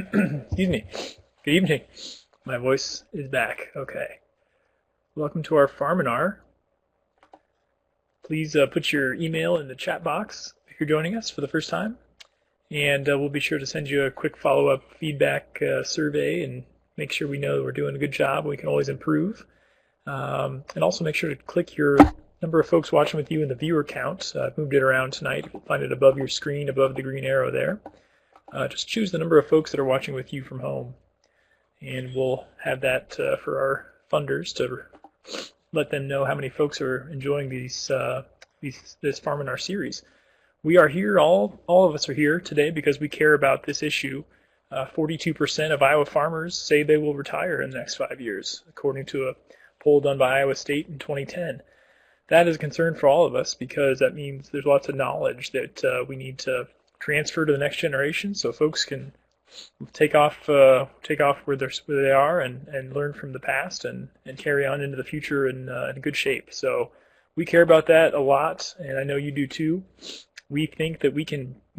Excuse me. Good evening. My voice is back. Okay. Welcome to our Farminar. Please put your email in the chat box if you're joining us for the first time. And we'll be sure to send you a quick follow-up feedback survey and make sure we know that we're doing a good job. We can always improve. And also make sure to click your number of folks watching with you in the viewer count. I've moved it around tonight. You'll find it above your screen, above the green arrow there. Just choose the number of folks that are watching with you from home. And we'll have that for our funders to let them know how many folks are enjoying this Farminar series. We are here, all of us are here today because we care about this issue. 42% of Iowa farmers say they will retire in the next 5 years, according to a poll done by Iowa State in 2010. That is a concern for all of us because that means there's lots of knowledge that we need to transfer to the next generation so folks can take off where they are and learn from the past and carry on into the future in good shape. So we care about that a lot, and I know you do too. We think that we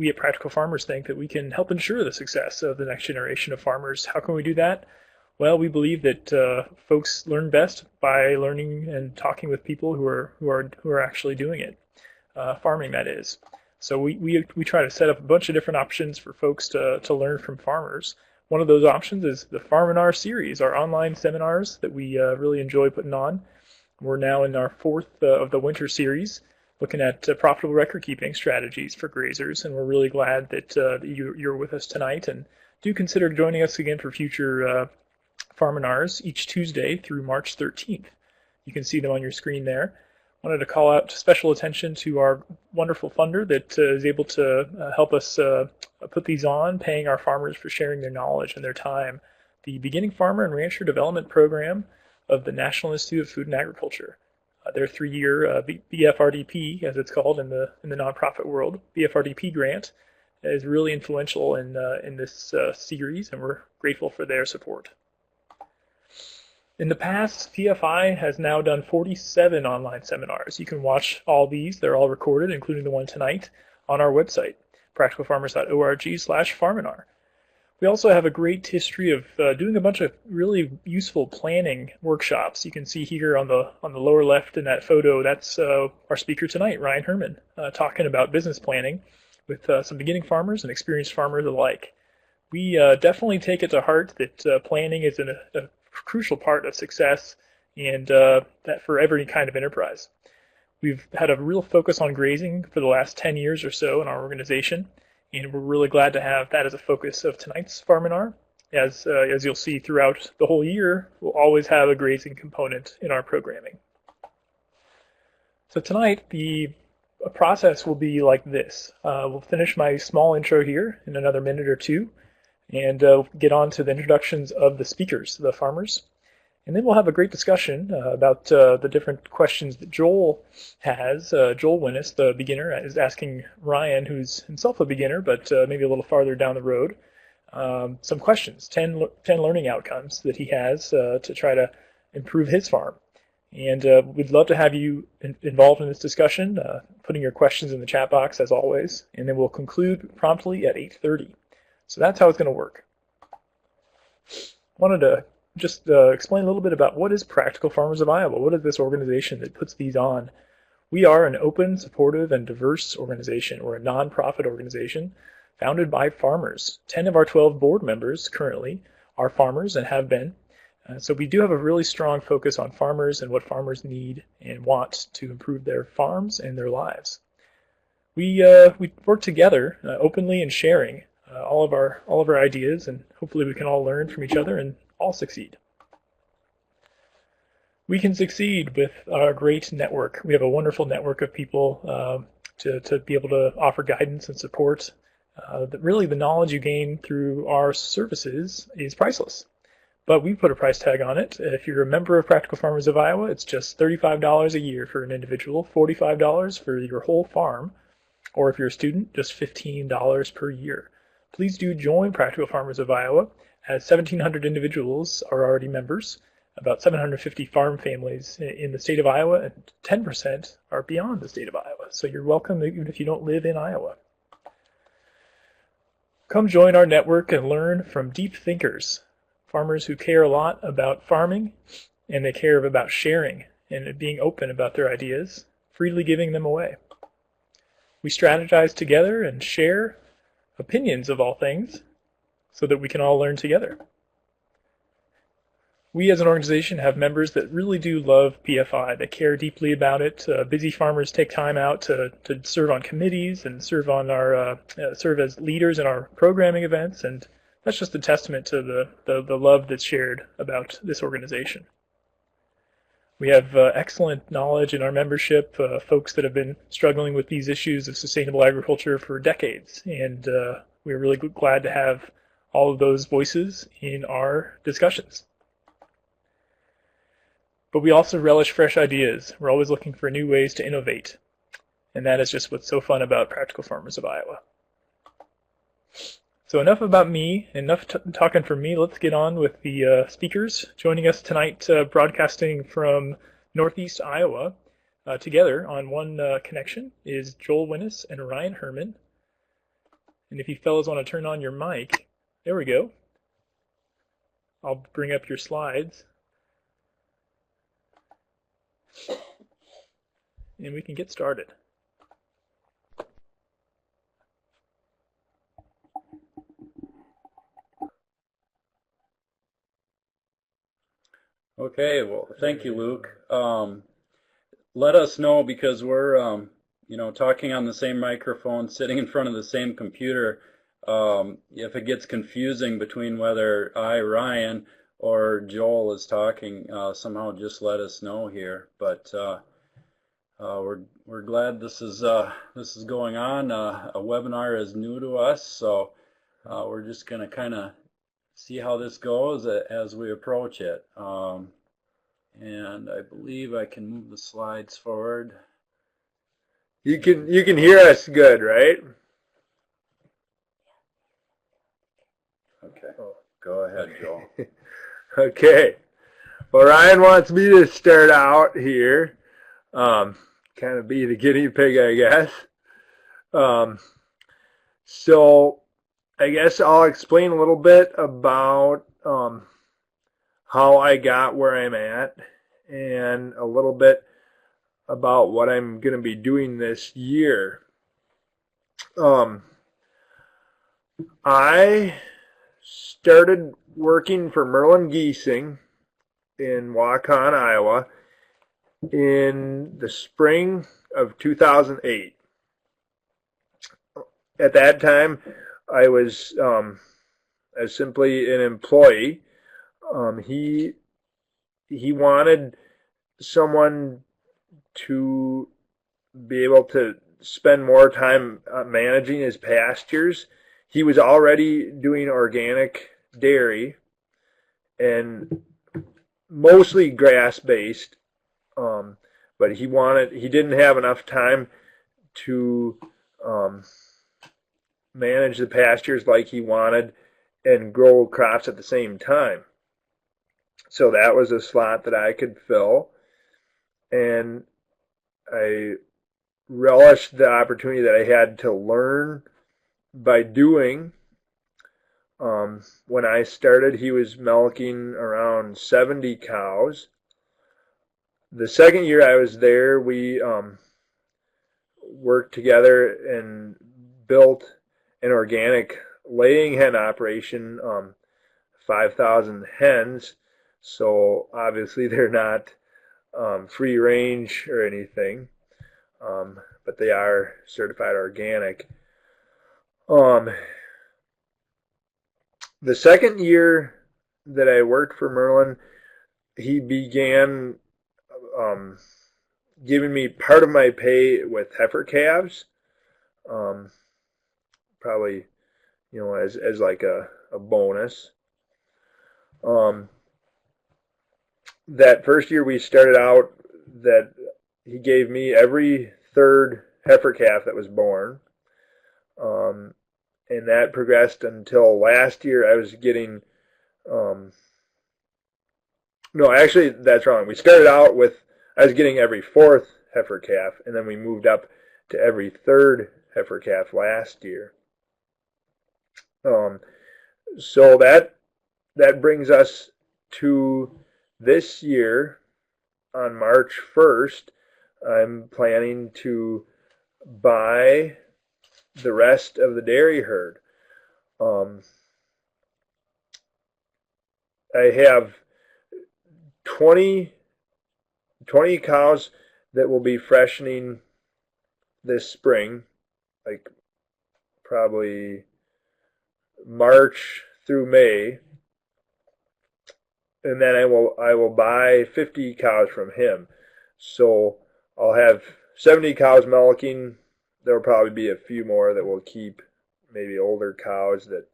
at Practical Farmers think that we can help ensure the success of the next generation of farmers. How can we do that? Well, we believe that folks learn best by learning and talking with people who are actually doing it, farming that is. So we try to set up a bunch of different options for folks to learn from farmers. One of those options is the Farminar series, our online seminars that we really enjoy putting on. We're now in our fourth of the winter series, looking at profitable record keeping strategies for grazers, and we're really glad that you're with us tonight. And do consider joining us again for future Farminars each Tuesday through March 13th. You can see them on your screen there. Wanted to call out special attention to our wonderful funder that is able to help us put these on, paying our farmers for sharing their knowledge and their time. The Beginning Farmer and Rancher Development Program of the National Institute of Food and Agriculture. Their 3-year BFRDP, as it's called in the nonprofit world, BFRDP grant is really influential in this series, and we're grateful for their support. In the past, PFI has now done 47 online seminars. You can watch all these. They're all recorded, including the one tonight, on our website, practicalfarmers.org/Farminar. We also have a great history of doing a bunch of really useful planning workshops. You can see here on the lower left in that photo, that's our speaker tonight, Ryan Herman, talking about business planning with some beginning farmers and experienced farmers alike. We definitely take it to heart that planning is a crucial part of success and that for every kind of enterprise. We've had a real focus on grazing for the last 10 years or so in our organization, and we're really glad to have that as a focus of tonight's Farminar. As you'll see throughout the whole year, we'll always have a grazing component in our programming. So tonight, the process will be like this. We'll finish my small intro here in another minute or two, and get on to the introductions of the speakers, the farmers. And then we'll have a great discussion about the different questions that Joel has. Joel Winnis, the beginner, is asking Ryan, who's himself a beginner, but maybe a little farther down the road, some questions, 10 learning outcomes that he has to try to improve his farm. And we'd love to have you involved in this discussion, putting your questions in the chat box as always, and then we'll conclude promptly at 8:30. So that's how it's going to work. Wanted to just explain a little bit about what is Practical Farmers of Iowa. What is this organization that puts these on? We are an open, supportive, and diverse organization. We're a nonprofit organization founded by farmers. 10 of our 12 board members currently are farmers and have been. So we do have a really strong focus on farmers and what farmers need and want to improve their farms and their lives. We work together openly and sharing all of our ideas, and hopefully we can all learn from each other and all succeed. We can succeed with our great network. We have a wonderful network of people to be able to offer guidance and support. Really, the knowledge you gain through our services is priceless. But we put a price tag on it. If you're a member of Practical Farmers of Iowa, it's just $35 a year for an individual, $45 for your whole farm, or if you're a student, just $15 per year. Please do join Practical Farmers of Iowa, as 1,700 individuals are already members, about 750 farm families in the state of Iowa, and 10% are beyond the state of Iowa. So you're welcome even if you don't live in Iowa. Come join our network and learn from deep thinkers, farmers who care a lot about farming, and they care about sharing and being open about their ideas, freely giving them away. We strategize together and share opinions of all things so that we can all learn together. We as an organization have members that really do love PFI. They care deeply about it. Busy farmers take time out to serve on committees and serve as leaders in our programming events, and that's just a testament to the love that's shared about this organization. We have excellent knowledge in our membership, folks that have been struggling with these issues of sustainable agriculture for decades, and we're really glad to have all of those voices in our discussions. But we also relish fresh ideas. We're always looking for new ways to innovate. And that is just what's so fun about Practical Farmers of Iowa. So enough about me, enough talking from me. Let's get on with the speakers. Joining us tonight, broadcasting from Northeast Iowa, together on one connection, is Joel Winnis and Ryan Herman. And if you fellows want to turn on your mic, there we go. I'll bring up your slides. And we can get started. Okay, well, thank you, Luke. Let us know, because we're, talking on the same microphone, sitting in front of the same computer. If it gets confusing between whether Ryan, or Joel is talking, somehow just let us know here. But we're glad this is going on. A webinar is new to us, so we're just going to kind of see how this goes as we approach it. And I believe I can move the slides forward. You can hear us good, right? Okay. Go ahead, Joel. Okay. Well, Ryan wants me to start out here, kind of be the guinea pig, I guess. So I guess I'll explain a little bit about how I got where I'm at, and a little bit about what I'm going to be doing this year. I started working for Merlin Giesing in Waukon, Iowa in the spring of 2008. At that time, I was as simply an employee. He wanted someone to be able to spend more time managing his pastures. He was already doing organic dairy and mostly grass-based, but he didn't have enough time to manage the pastures like he wanted and grow crops at the same time. So that was a slot that I could fill, and I relished the opportunity that I had to learn by doing. When I started, he was milking around 70 cows. The second year I was there, we worked together and built an organic laying hen operation, 5,000 hens. So obviously they're not free range or anything, but they are certified organic. The second year that I worked for Merlin, he began giving me part of my pay with heifer calves, probably, as like a bonus. That first year we started out that he gave me every third heifer calf that was born. And that progressed until last year I was getting, no, actually that's wrong. We started out with, I was getting every fourth heifer calf, and then we moved up to every third heifer calf last year. So that brings us to this year. On March 1st, I'm planning to buy the rest of the dairy herd. I have 20 cows that will be freshening this spring, like probably March through May, and then I will buy 50 cows from him. So I'll have 70 cows milking. There'll probably be a few more that we'll keep, maybe older cows that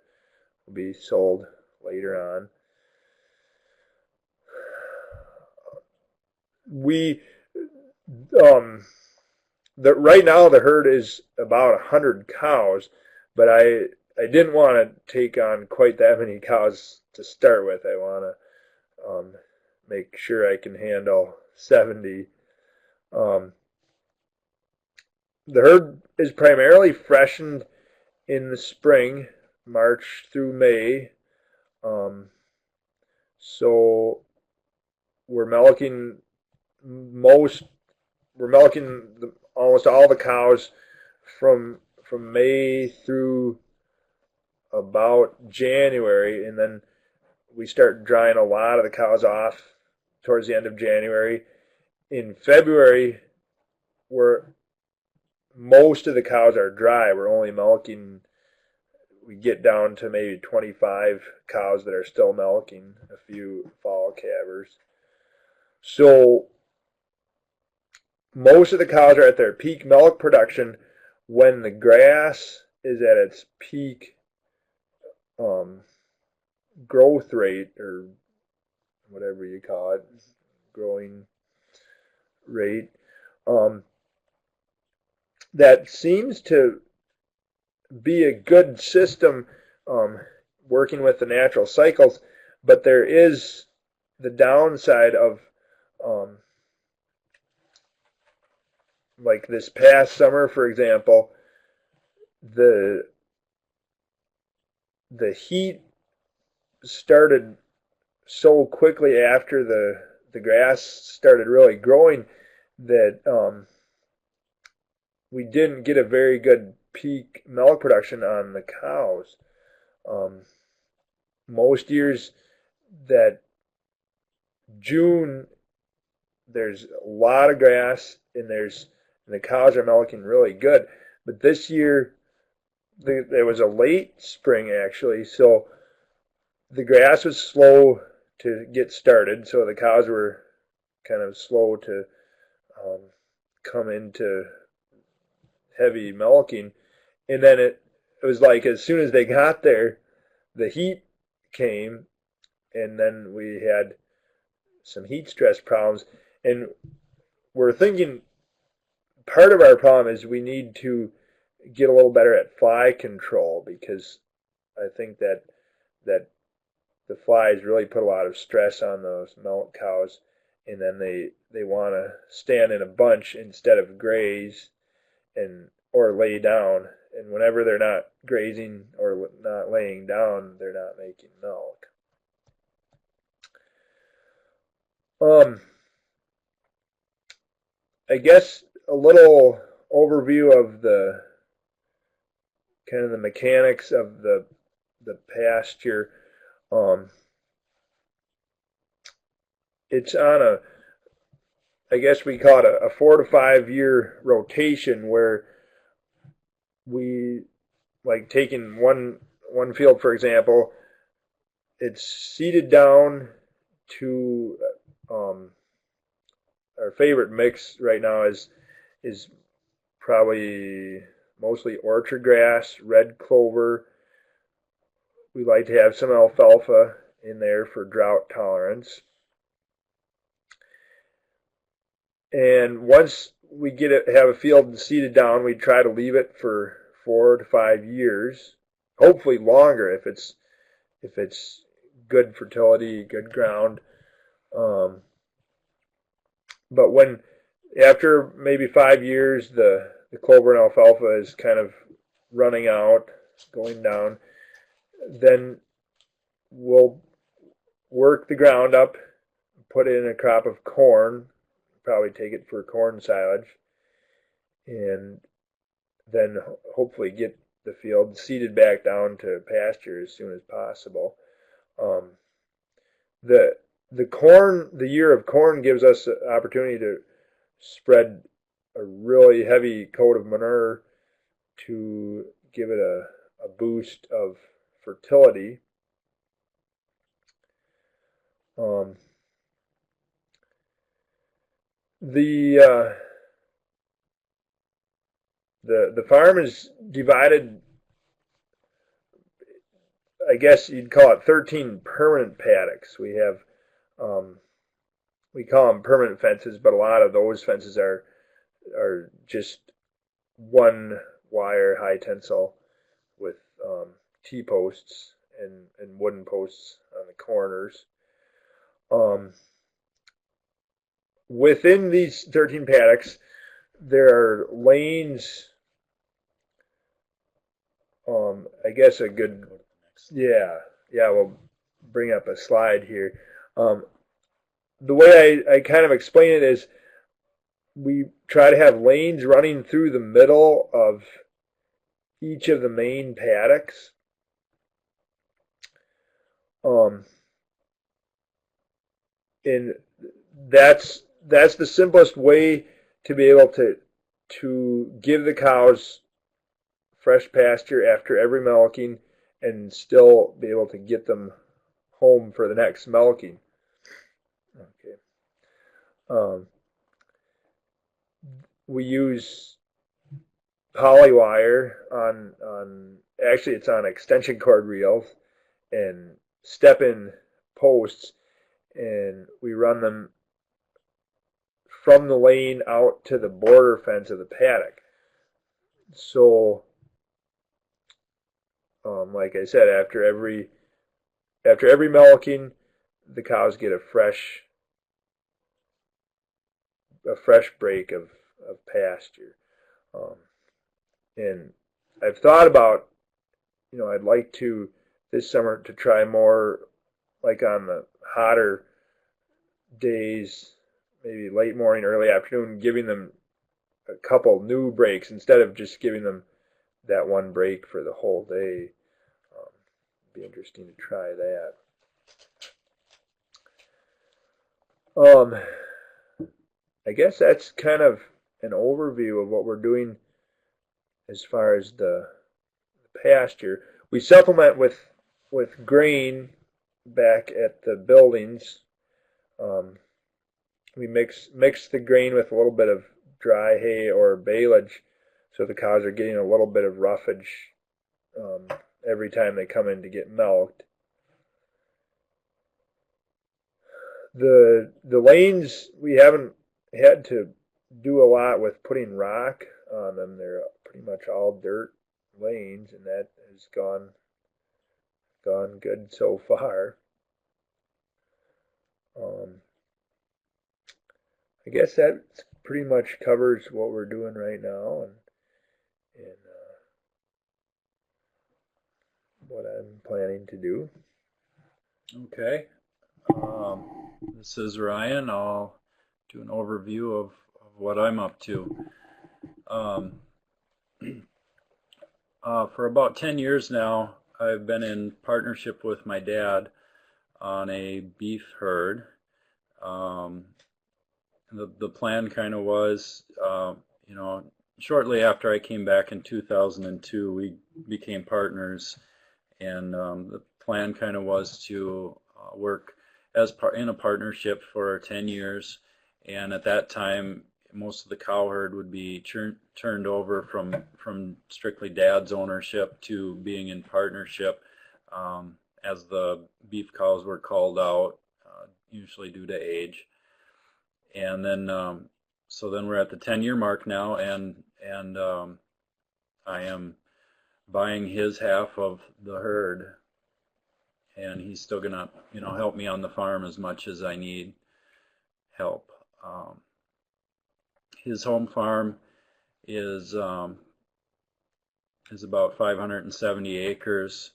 will be sold later on. Right now the herd is about 100 cows, but I didn't want to take on quite that many cows to start with. I want to make sure I can handle 70. The herd is primarily freshened in the spring, March through May. So we're milking almost all the cows from May through about January, and then we start drying a lot of the cows off towards the end of January. In February, where most of the cows are dry, we're only milking, we get down to maybe 25 cows that are still milking, a few fall calvers. So most of the cows are at their peak milk production when the grass is at its peak growth rate, or whatever you call it, growing rate. That seems to be a good system, working with the natural cycles, but there is the downside of like this past summer, for example, the heat started so quickly after the grass started really growing that we didn't get a very good peak milk production on the cows. Most years that June, there's a lot of grass and the cows are milking really good. But this year there was a late spring actually, so the grass was slow to get started, so the cows were kind of slow to come into heavy milking. And then it was like as soon as they got there, the heat came, and then we had some heat stress problems. And we're thinking part of our problem is we need to get a little better at fly control, because I think that the flies really put a lot of stress on those milk cows, and then they want to stand in a bunch instead of graze or lay down. And whenever they're not grazing or not laying down, they're not making milk. I guess a little overview of the kind of the mechanics of the pasture. It's on I guess we call it a 4 to 5 year rotation, where we, like taking one field for example, it's seeded down to our favorite mix right now is probably mostly orchard grass, red clover. We like to have some alfalfa in there for drought tolerance. And once we have a field seeded down, we try to leave it for 4 to 5 years, hopefully longer if it's good fertility, good ground. But when after maybe 5 years, the clover and alfalfa is kind of running out, going down, then we'll work the ground up, put in a crop of corn, probably take it for corn silage, and then hopefully get the field seeded back down to pasture as soon as possible. Um, the the year of corn gives us an opportunity to spread a really heavy coat of manure to give it a boost of fertility. Um, the the farm is divided. I guess you'd call it 13 permanent paddocks. We call them permanent fences, but a lot of those fences are just one wire high tensile with T-posts and wooden posts on the corners. Within these 13 paddocks, there are lanes. I guess a good, yeah, we'll bring up a slide here. The way I kind of explain it is we try to have lanes running through the middle of each of the main paddocks. And that's the simplest way to be able to give the cows fresh pasture after every milking and still be able to get them home for the next milking. Okay. We use polywire on actually it's on extension cord reels and step-in posts, and we run them from the lane out to the border fence of the paddock. So, like I said, after every milking, the cows get a fresh break of pasture. And I've thought about, I'd like to this summer to try more, like on the hotter days, maybe late morning, early afternoon, giving them a couple new breaks instead of just giving them that one break for the whole day. It'd be interesting to try that. I guess that's kind of an overview of what we're doing as far as the pasture. We supplement with grain back at the buildings. We mix the grain with a little bit of dry hay or baleage, so the cows are getting a little bit of roughage every time they come in to get milked. The lanes, we haven't had to do a lot with putting rock on them. They're pretty much all dirt lanes, and that has gone good so far. I guess that pretty much covers what we're doing right now and what I'm planning to do. Okay. This is Ryan. I'll do an overview of what I'm up to. For about 10 years now, I've been in partnership with my dad on a beef herd. The plan kind of was, shortly after I came back in 2002, we became partners, and the plan kind of was to work in a partnership for 10 years, and at that time, most of the cow herd would be turned over from strictly dad's ownership to being in partnership, as the beef cows were called out, usually due to age. And then, so then we're at the 10-year mark now, and I am buying his half of the herd, and he's still gonna, help me on the farm as much as I need help. His home farm is about 570 acres.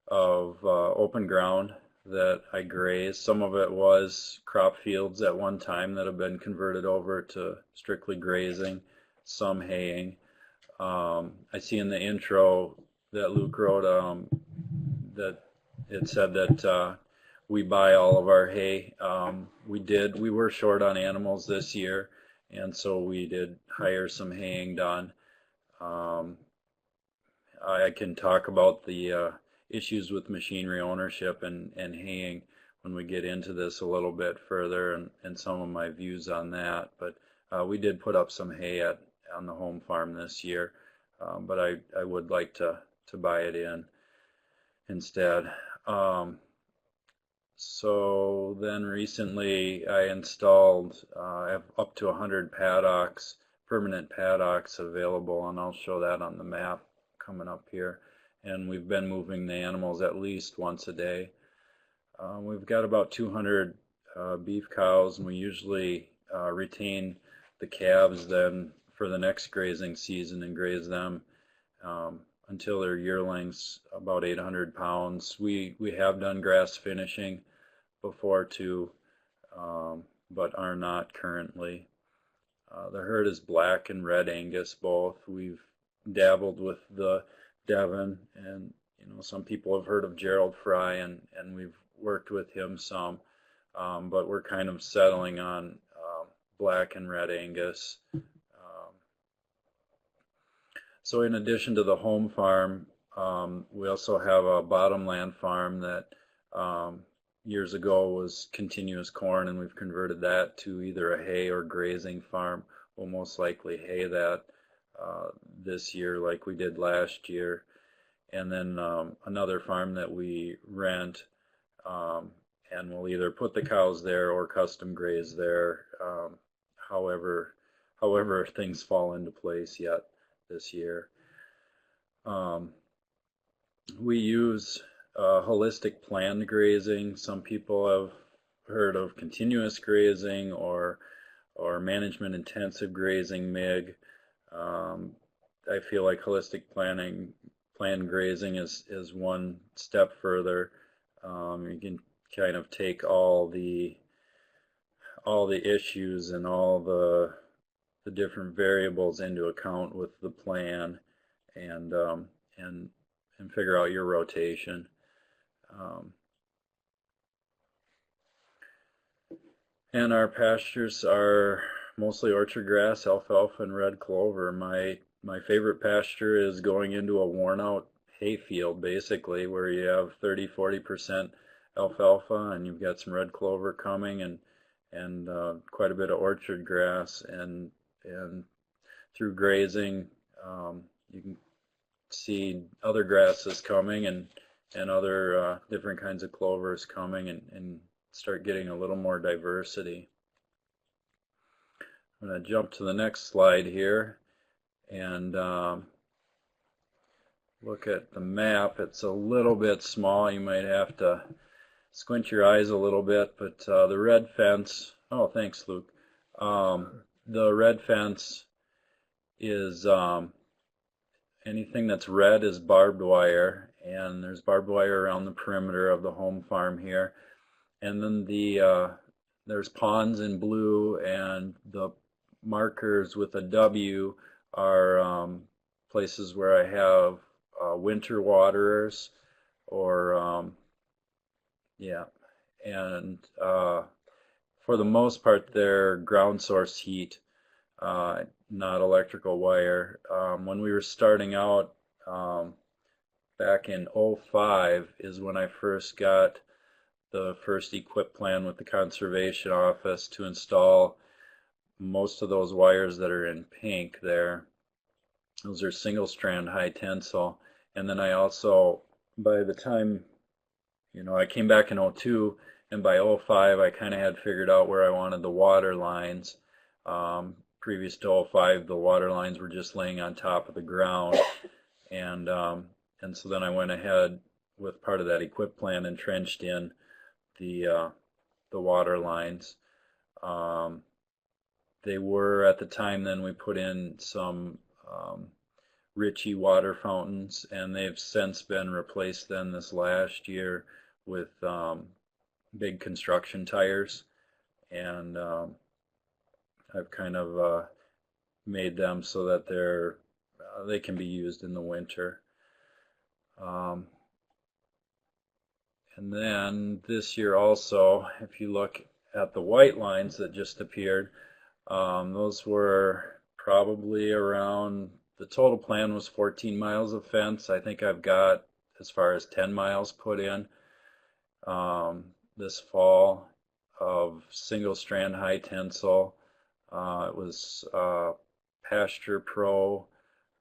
of open ground that I grazed. Some of it was crop fields at one time that have been converted over to strictly grazing, some haying. I see in the intro that Luke wrote that it said that we buy all of our hay. We were short on animals this year, and so we did hire some haying done. I can talk about the issues with machinery ownership and haying when we get into this a little bit further, and some of my views on that. But we did put up some hay on the home farm this year, but I would like to buy it in instead. So then recently I installed, I have up to 100 paddocks, permanent paddocks available, and I'll show that on the map coming up here. And we've been moving the animals at least once a day. We've got about 200 beef cows, and we usually retain the calves then for the next grazing season and graze them until they're yearlings, about 800 pounds. We have done grass finishing before too, but are not currently. The herd is black and red Angus both. We've dabbled with the Devon, and some people have heard of Gerald Fry, and we've worked with him some, but we're kind of settling on black and red Angus. So in addition to the home farm, we also have a bottomland farm that years ago was continuous corn, and we've converted that to either a hay or grazing farm. We'll most likely hay that this year like we did last year. And then another farm that we rent, and we'll either put the cows there or custom graze there, however things fall into place yet this year. We use holistic planned grazing. Some people have heard of continuous grazing or management intensive grazing, MIG. I feel like holistic planned grazing is one step further. You can kind of take all the issues and all the different variables into account with the plan, and figure out your rotation. And our pastures are mostly orchard grass, alfalfa, and red clover. My favorite pasture is going into a worn out hay field, basically, where you have 30-40% alfalfa, and you've got some red clover coming, and quite a bit of orchard grass, and through grazing you can see other grasses coming, and other different kinds of clovers coming, and start getting a little more diversity. I'm going to jump to the next slide here and look at the map. It's a little bit small. You might have to squint your eyes a little bit, but the red fence, oh thanks Luke, the red fence is anything that's red is barbed wire, and there's barbed wire around the perimeter of the home farm here. And then there's ponds in blue, and the markers with a W are places where I have winter waterers, or and for the most part they're ground source heat, not electrical wire. When we were starting out back in '05 is when I first got the first equip plan with the conservation office to install most of those wires that are in pink there. Those are single strand high tensile. And then I also, by the time I came back in '02, and by '05 I kind of had figured out where I wanted the water lines. Previous to '05 the water lines were just laying on top of the ground, and so then I went ahead with part of that equip plan and trenched in the water lines. They were, at the time then, we put in some Ritchie water fountains, and they've since been replaced then this last year with big construction tires, and I've kind of made them so that they can be used in the winter. And then this year also, if you look at the white lines that just appeared, those were probably around, the total plan was 14 miles of fence. I think I've got as far as 10 miles put in this fall of single strand high tensile. It was Pasture Pro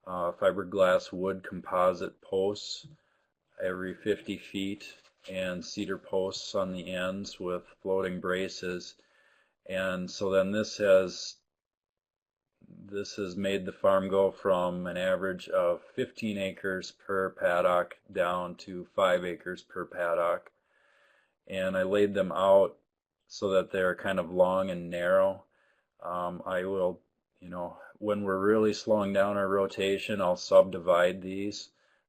fiberglass wood composite posts every 50 feet and cedar posts on the ends with floating braces. And so then this has made the farm go from an average of 15 acres per paddock down to 5 acres per paddock. And I laid them out so that they're kind of long and narrow. I will, when we're really slowing down our rotation, I'll subdivide these.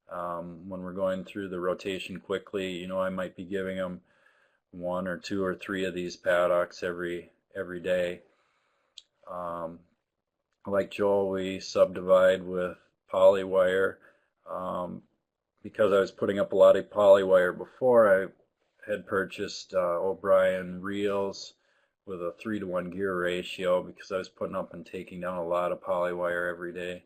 When we're going through the rotation quickly, I might be giving them 1 or 2 or 3 of these paddocks every day. Like Joel, we subdivide with poly wire. Because I was putting up a lot of poly wire before, I had purchased O'Brien reels with a 3-to-1 gear ratio because I was putting up and taking down a lot of poly wire every day,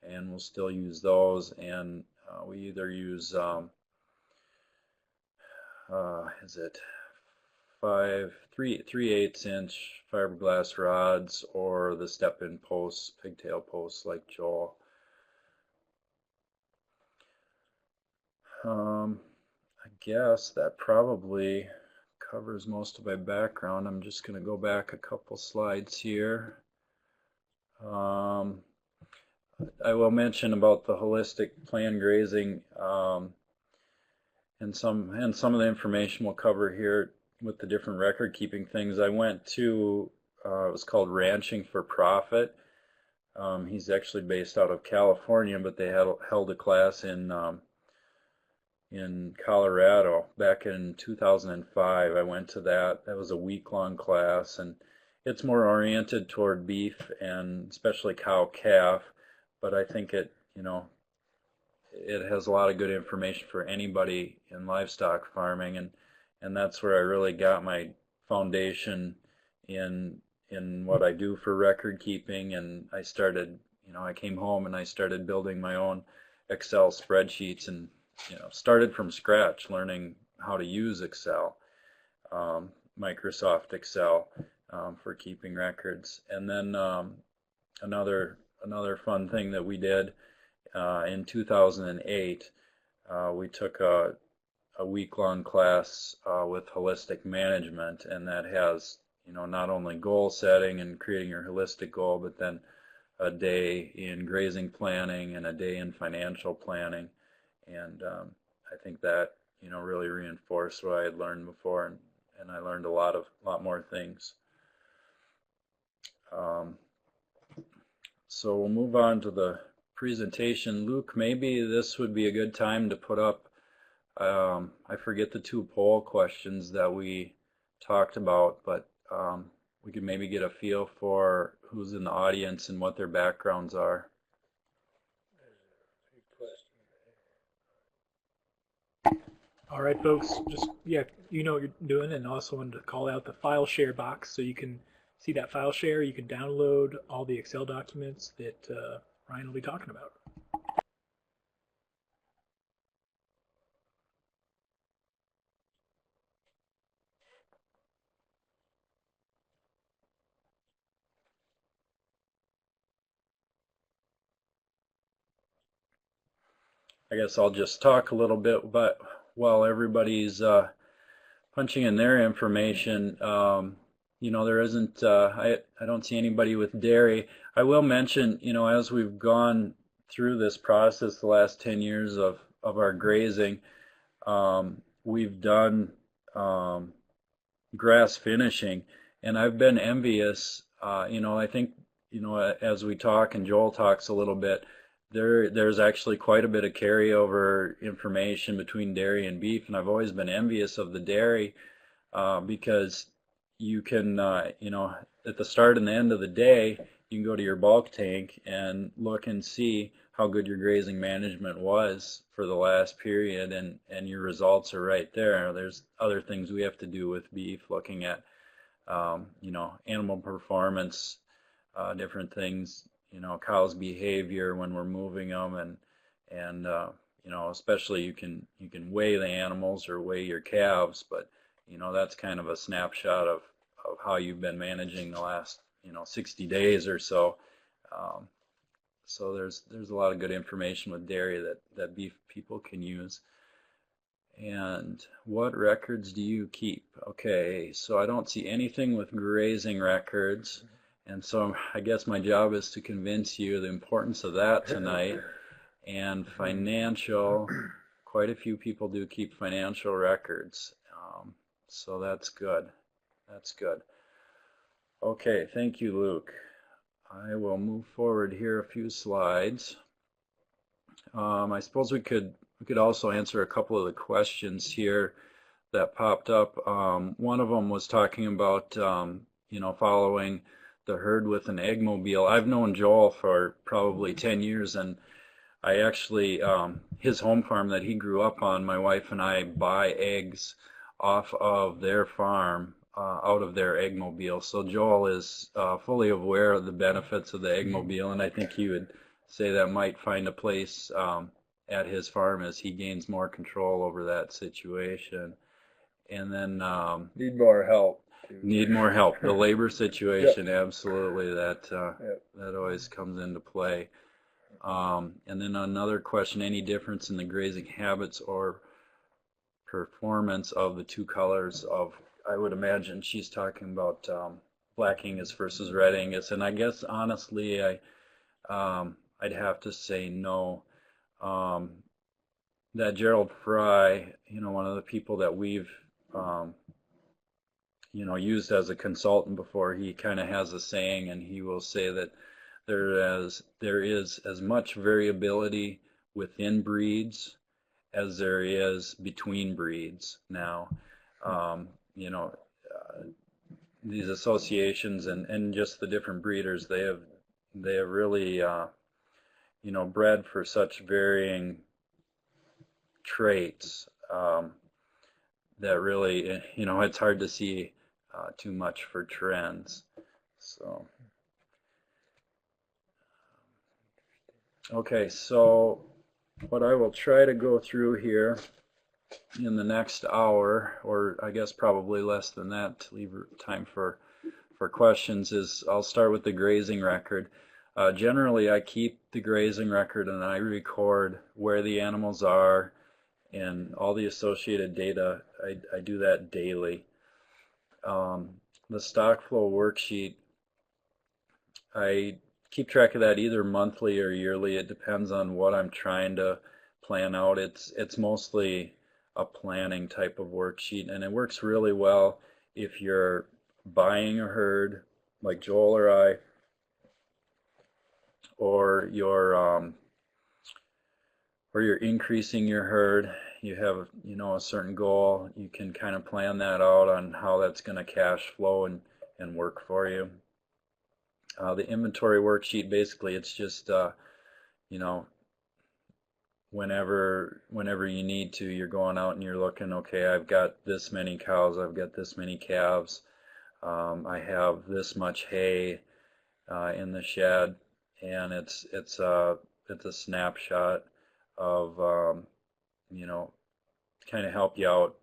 and we'll still use those. And we either use 3/8 inch fiberglass rods or the step-in posts, pigtail posts like Joel. I guess that probably covers most of my background. I'm just going to go back a couple slides here. I will mention about the holistic plan grazing, and some of the information we'll cover here with the different record keeping things. I went to it was called Ranching for Profit. He's actually based out of California, but they held a class in Colorado back in 2005. I went to that. That was a week-long class, and it's more oriented toward beef and especially cow-calf, but I think it has a lot of good information for anybody in livestock farming, and that's where I really got my foundation in what I do for record keeping. And I started, I came home and I started building my own Excel spreadsheets, and started from scratch learning how to use Excel, Microsoft Excel, for keeping records. And then another fun thing that we did in 2008, we took a week-long class with holistic management, and that has not only goal setting and creating your holistic goal, but then a day in grazing planning and a day in financial planning. And I think that really reinforced what I had learned before, and I learned a lot more things. So we'll move on to the presentation. Luke, maybe this would be a good time to put up, I forget the 2 poll questions that we talked about, but we could maybe get a feel for who's in the audience and what their backgrounds are. All right, folks, just, you know what you're doing, and also wanted to call out the file share box so you can see that file share. You can download all the Excel documents that Ryan will be talking about. I guess I'll just talk a little bit, but while everybody's punching in their information, there isn't, I don't see anybody with dairy. I will mention, as we've gone through this process the last 10 years of our grazing, we've done grass finishing, and I've been envious. I think, as we talk and Joel talks a little bit, there's actually quite a bit of carryover information between dairy and beef, and I've always been envious of the dairy because you can, at the start and the end of the day, you can go to your bulk tank and look and see how good your grazing management was for the last period, and your results are right there. There's other things we have to do with beef, looking at, animal performance, different things, cows' behavior when we're moving them, and especially you can weigh the animals or weigh your calves, but that's kind of a snapshot of how you've been managing the last 60 days or so. So there's a lot of good information with dairy that beef people can use. And what records do you keep? Okay, so I don't see anything with grazing records, and so I guess my job is to convince you the importance of that tonight. And financial, quite a few people do keep financial records, so that's good. That's good. Okay, thank you, Luke. I will move forward here a few slides. I suppose we could also answer a couple of the questions here that popped up. One of them was talking about following the herd with an eggmobile. I've known Joel for probably 10 years, and I actually, his home farm that he grew up on, my wife and I buy eggs off of their farm, out of their eggmobile. So Joel is fully aware of the benefits of the eggmobile, and I think he would say that might find a place at his farm as he gains more control over that situation. And then need more help. Need more help. The labor situation, yep. Absolutely, that always comes into play. And then another question: any difference in the grazing habits or performance of the two colors of? I would imagine she's talking about Black Angus versus Red Angus, and I guess honestly, I'd have to say no. That Gerald Fry, one of the people that we've used as a consultant before, he kind of has a saying, and he will say that there is as much variability within breeds as there is between breeds. Now, these associations and just the different breeders, they have really bred for such varying traits that really, it's hard to see too much for trends. So, okay, so what I will try to go through here in the next hour, or I guess probably less than that to leave time for questions, is I'll start with the grazing record. Generally, I keep the grazing record and I record where the animals are and all the associated data. I do that daily. The stock flow worksheet, I keep track of that either monthly or yearly. It depends on what I'm trying to plan out. It's mostly a planning type of worksheet, and it works really well if you're buying a herd like Joel or I, or you're increasing your herd. You have a certain goal. You can kind of plan that out on how that's going to cash flow and work for you. The inventory worksheet, basically, it's just whenever you need to, you're going out and you're looking, okay, I've got this many cows, I've got this many calves, I have this much hay in the shed, and it's a snapshot of kind of help you out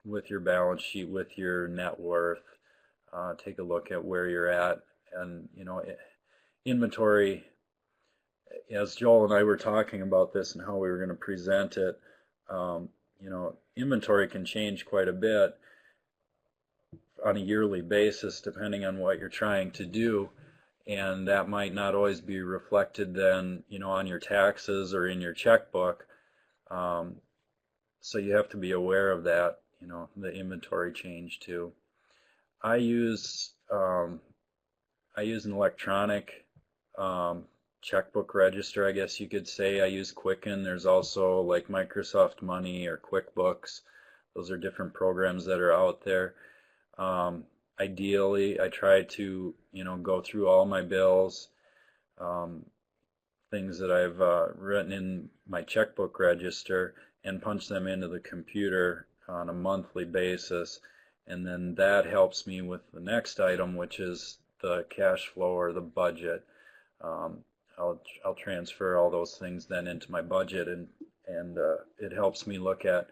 with your balance sheet, with your net worth. Take a look at where you're at, and inventory. As Joel and I were talking about this and how we were going to present it, inventory can change quite a bit on a yearly basis depending on what you're trying to do, and that might not always be reflected then, on your taxes or in your checkbook. So you have to be aware of that, the inventory change too. I use an electronic checkbook register, I guess you could say. I use Quicken. There's also like Microsoft Money or QuickBooks. Those are different programs that are out there. Ideally, I try to, go through all my bills, things that I've written in my checkbook register, and punch them into the computer on a monthly basis. And then that helps me with the next item, which is the cash flow or the budget. I'll transfer all those things then into my budget, and it helps me look at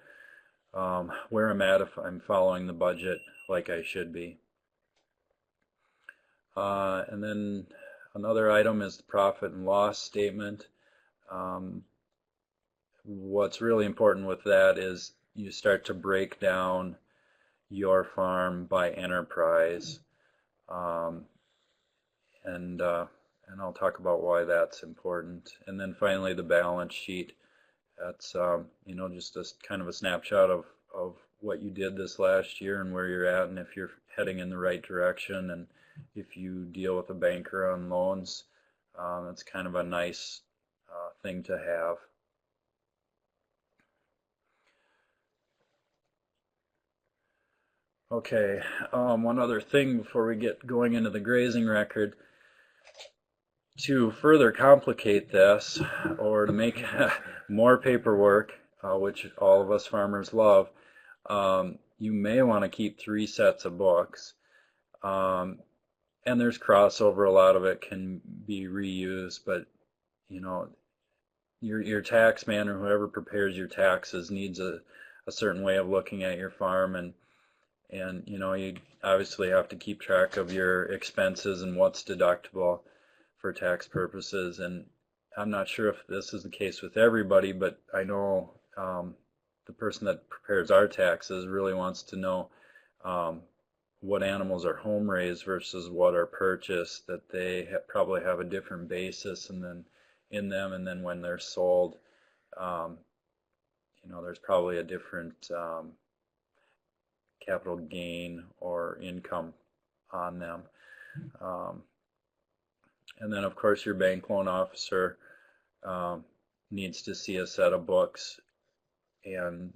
where I'm at if I'm following the budget like I should be. And then another item is the profit and loss statement. What's really important with that is you start to break down your farm by enterprise, and I'll talk about why that's important. And then finally, the balance sheet. That's just a kind of a snapshot of what you did this last year and where you're at, and if you're heading in the right direction, and if you deal with a banker on loans, that's kind of a nice thing to have. Okay, one other thing before we get going into the grazing record. To further complicate this, or to make more paperwork, which all of us farmers love, you may want to keep 3 sets of books. And there's crossover. A lot of it can be reused, but your tax man or whoever prepares your taxes needs a certain way of looking at your farm, and you obviously have to keep track of your expenses and what's deductible for tax purposes. And I'm not sure if this is the case with everybody, but I know the person that prepares our taxes really wants to know what animals are home raised versus what are purchased, that they probably have a different basis and then in them, and then when they're sold, there's probably a different capital gain or income on them. And then, of course, your bank loan officer needs to see a set of books, and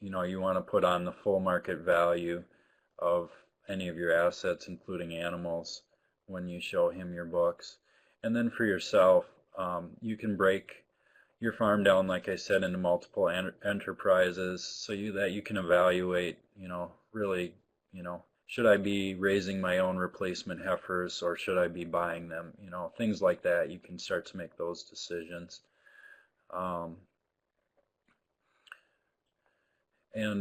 you want to put on the full market value of any of your assets, including animals, when you show him your books. And then for yourself, you can break your farm down, like I said, into multiple enterprises, so that you can evaluate, really, should I be raising my own replacement heifers, or should I be buying them? Things like that. You can start to make those decisions. And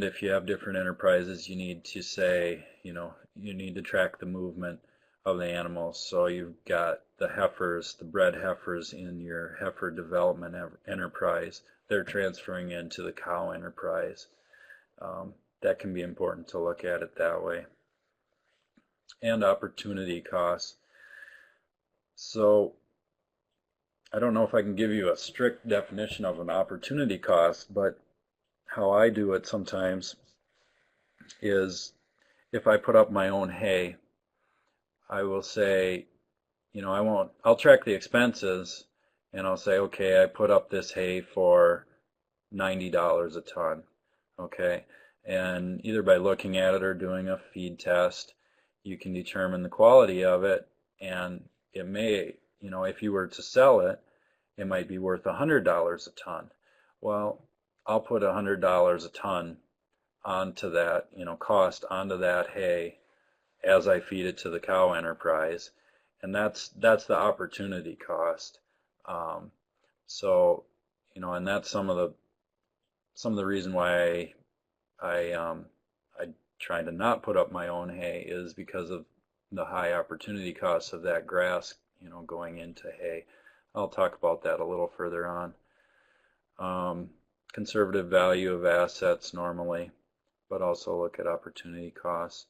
if you have different enterprises, you need to say, you need to track the movement of the animals. So you've got the heifers, the bred heifers in your heifer development enterprise. They're transferring into the cow enterprise. That can be important to look at it that way. And opportunity costs. So I don't know if I can give you a strict definition of an opportunity cost, but how I do it sometimes is, if I put up my own hay, I will say, I'll track the expenses, and I'll say, okay, I put up this hay for $90 a ton, okay? And either by looking at it or doing a feed test, you can determine the quality of it, and it may, if you were to sell it, it might be worth $100 a ton. Well, I'll put $100 a ton onto that, cost onto that hay as I feed it to the cow enterprise, and that's the opportunity cost. So, and that's some of the reason why I try to not put up my own hay, is because of the high opportunity costs of that grass, going into hay. I'll talk about that a little further on. Conservative value of assets normally, but also look at opportunity costs.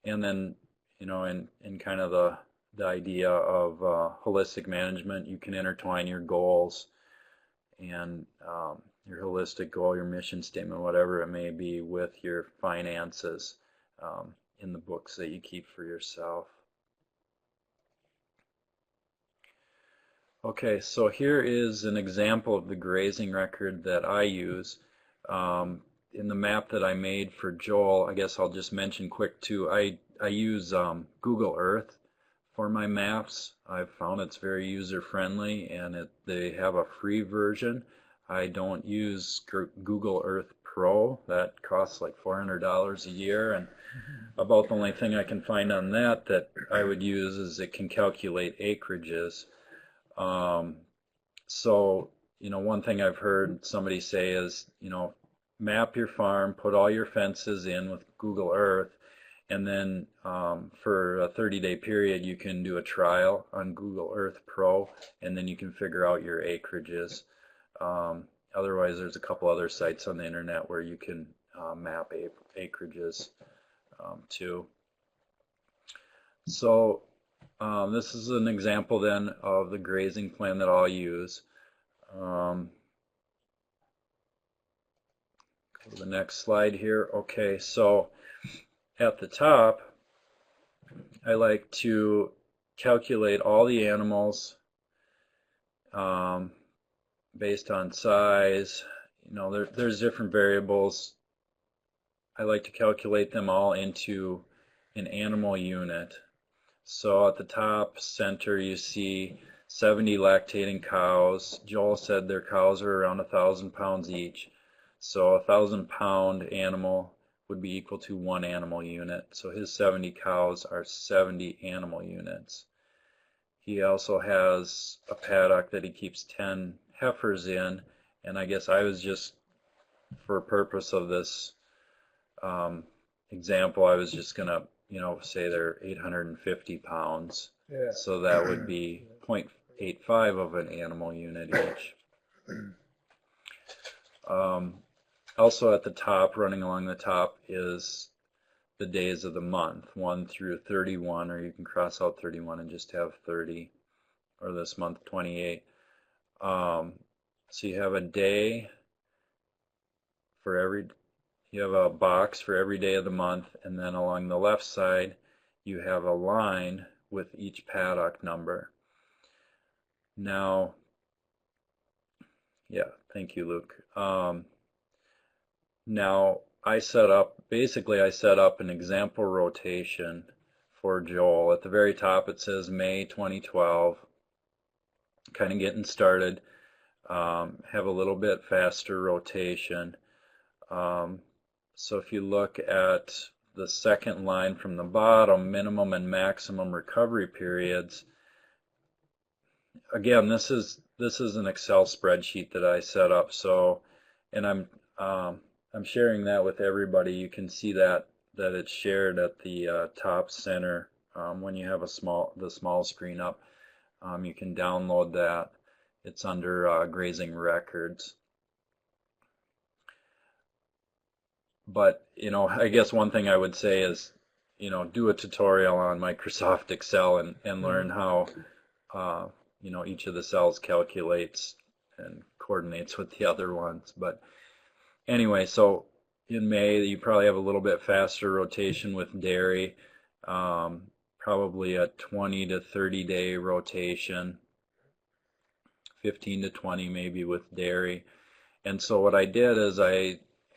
And then, in kind of the idea of holistic management, you can intertwine your goals and your holistic goal, your mission statement, whatever it may be, with your finances in the books that you keep for yourself. Okay, so here is an example of the grazing record that I use. In the map that I made for Joel, I guess I'll just mention quick too, I use Google Earth for my maps. I've found it's very user friendly, and they have a free version. I don't use Google Earth Pro. That costs like $400 a year, and about the only thing I can find on that I would use is it can calculate acreages. So, one thing I've heard somebody say is, map your farm, put all your fences in with Google Earth, and then for a 30-day period, you can do a trial on Google Earth Pro, and then you can figure out your acreages. Otherwise, there's a couple other sites on the internet where you can map acreages too. So this is an example then of the grazing plan that I'll use. Go to the next slide here. Okay, so at the top, I like to calculate all the animals based on size. There's different variables. I like to calculate them all into an animal unit. So at the top center you see 70 lactating cows. Joel said their cows are around 1,000 pounds each. So a 1,000-pound animal would be equal to 1 animal unit. So his 70 cows are 70 animal units. He also has a paddock that he keeps 10 heifers in, and I guess I was just, for purpose of this example, I was just going to say they're 850 pounds. Yeah. So that would be 0.85 of an animal unit each. Also at the top, running along the top, is the days of the month, 1 through 31, or you can cross out 31 and just have 30, or this month 28. So you have a day for you have a box for every day of the month, and then along the left side you have a line with each paddock number. Now, yeah, thank you, Luke. Now I set up an example rotation for Joel. At the very top it says May 2012, kind of getting started. Have a little bit faster rotation. So if you look at the second line from the bottom, minimum and maximum recovery periods, again, this is an Excel spreadsheet that I set up. So, and I'm sharing that with everybody. You can see that it's shared at the top center when you have the small screen up. You can download that. It's under Grazing Records. But I guess one thing I would say is do a tutorial on Microsoft Excel and learn how each of the cells calculates and coordinates with the other ones. But anyway, so in May you probably have a little bit faster rotation with dairy, probably a 20 to 30 day rotation, 15 to 20 maybe with dairy. And so what I did is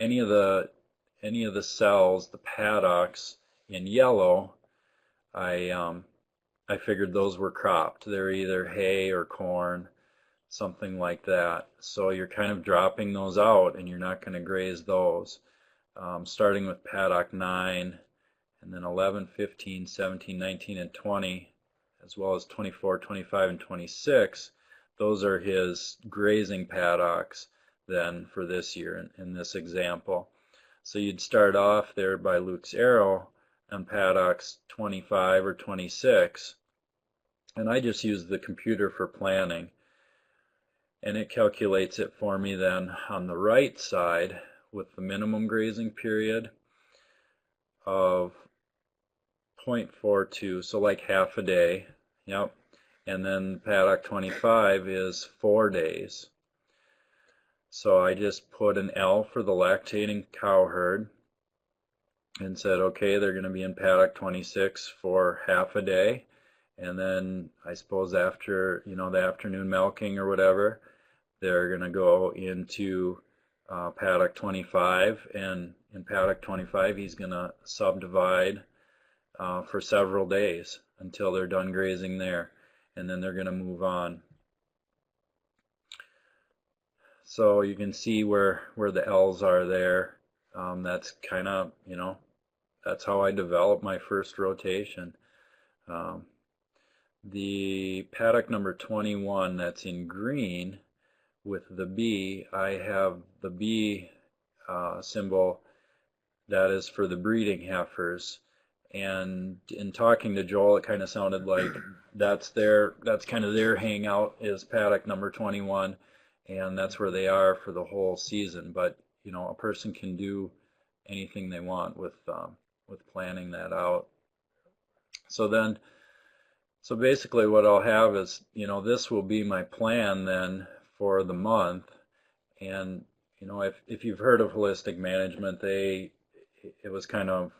any of the cells, the paddocks in yellow, I figured those were cropped. They're either hay or corn, something like that. So you're kind of dropping those out, and you're not going to graze those. Starting with paddock 9, and then 11, 15, 17, 19, and 20, as well as 24, 25, and 26. Those are his grazing paddocks then for this year in this example. So you'd start off there by Luke's arrow on paddocks 25 or 26, and I just use the computer for planning, and it calculates it for me then on the right side with the minimum grazing period of 0.42, so like half a day. Yep. And then paddock 25 is 4 days. So I just put an L for the lactating cow herd and said, okay, they're going to be in paddock 26 for half a day, And then I suppose after, the afternoon milking or whatever, they're going to go into paddock 25, and in paddock 25 he's going to subdivide for several days until they're done grazing there, and then they're going to move on. So you can see where the L's are there. That's kind of, that's how I developed my first rotation. The paddock number 21 that's in green with the B, I have the B symbol that is for the breeding heifers. And in talking to Joel, it kind of sounded like that's kind of their hangout is paddock number 21, and that's where they are for the whole season. But a person can do anything they want with planning that out. So basically what I'll have is, this will be my plan then for the month. And, if you've heard of holistic management, it was kind of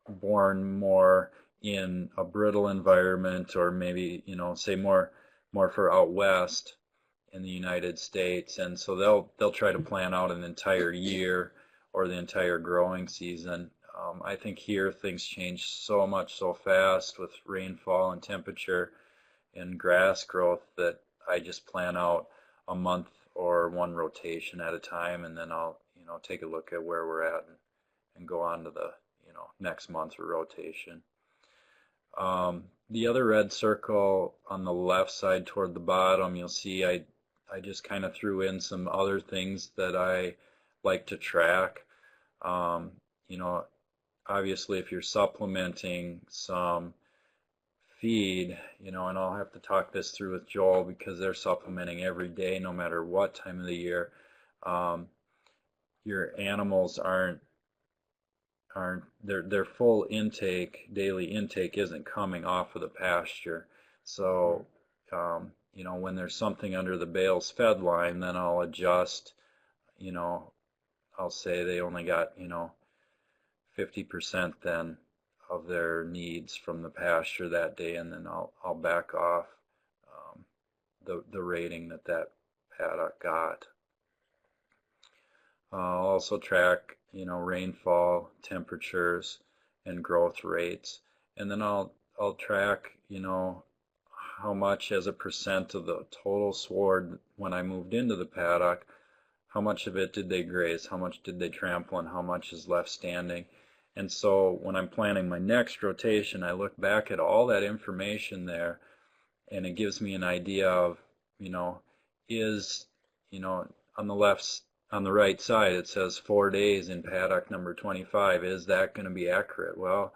born more in a brittle environment, or maybe, say more for out west in the United States. And so they'll try to plan out an entire year or the entire growing season. I think here things change so much so fast with rainfall and temperature and grass growth that I just plan out a month or one rotation at a time, and then I'll take a look at where we're at and go on to the next month or rotation. The other red circle on the left side toward the bottom, you'll see I just kind of threw in some other things that I like to track. Obviously if you're supplementing some feed, and I'll have to talk this through with Joel because they're supplementing every day no matter what time of the year, your animals aren't their full intake, daily intake isn't coming off of the pasture. So when there's something under the bales fed line, then I'll adjust, I'll say they only got 50% then of their needs from the pasture that day, and then I'll back off the rating that paddock got. I'll also track rainfall, temperatures, and growth rates, and then I'll track how much as a percent of the total sward when I moved into the paddock, how much of it did they graze, how much did they trample, and how much is left standing. And so when I'm planning my next rotation, I look back at all that information there, and it gives me an idea of, is, on the right side it says 4 days in paddock number 25. Is that going to be accurate? Well,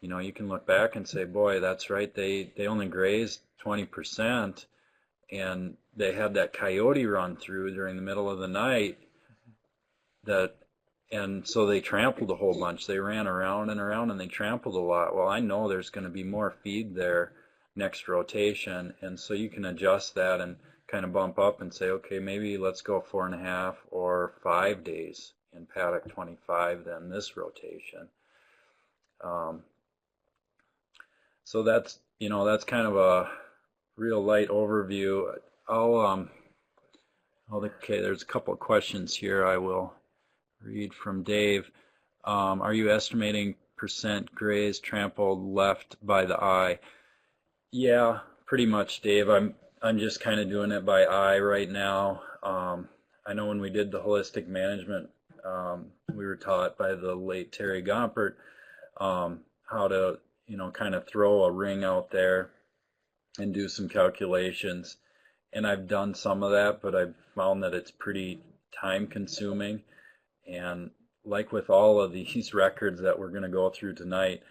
you can look back and say, boy, that's right, they only grazed 20%, and they had that coyote run through during the middle of the night and so they trampled a whole bunch. They ran around and around and they trampled a lot. Well, I know there's going to be more feed there next rotation, and so you can adjust that and kind of bump up and say, okay, maybe let's go 4.5 or 5 days in paddock 25 then this rotation. So that's kind of a real light overview. Okay, there's a couple of questions here I will read from Dave. Are you estimating percent grazed, trampled, left by the eye? Yeah, pretty much, Dave. I'm just kind of doing it by eye right now. I know when we did the holistic management, we were taught by the late Terry Gompert how to kind of throw a ring out there and do some calculations. And I've done some of that, but I've found that it's pretty time consuming. And like with all of these records that we're going to go through tonight,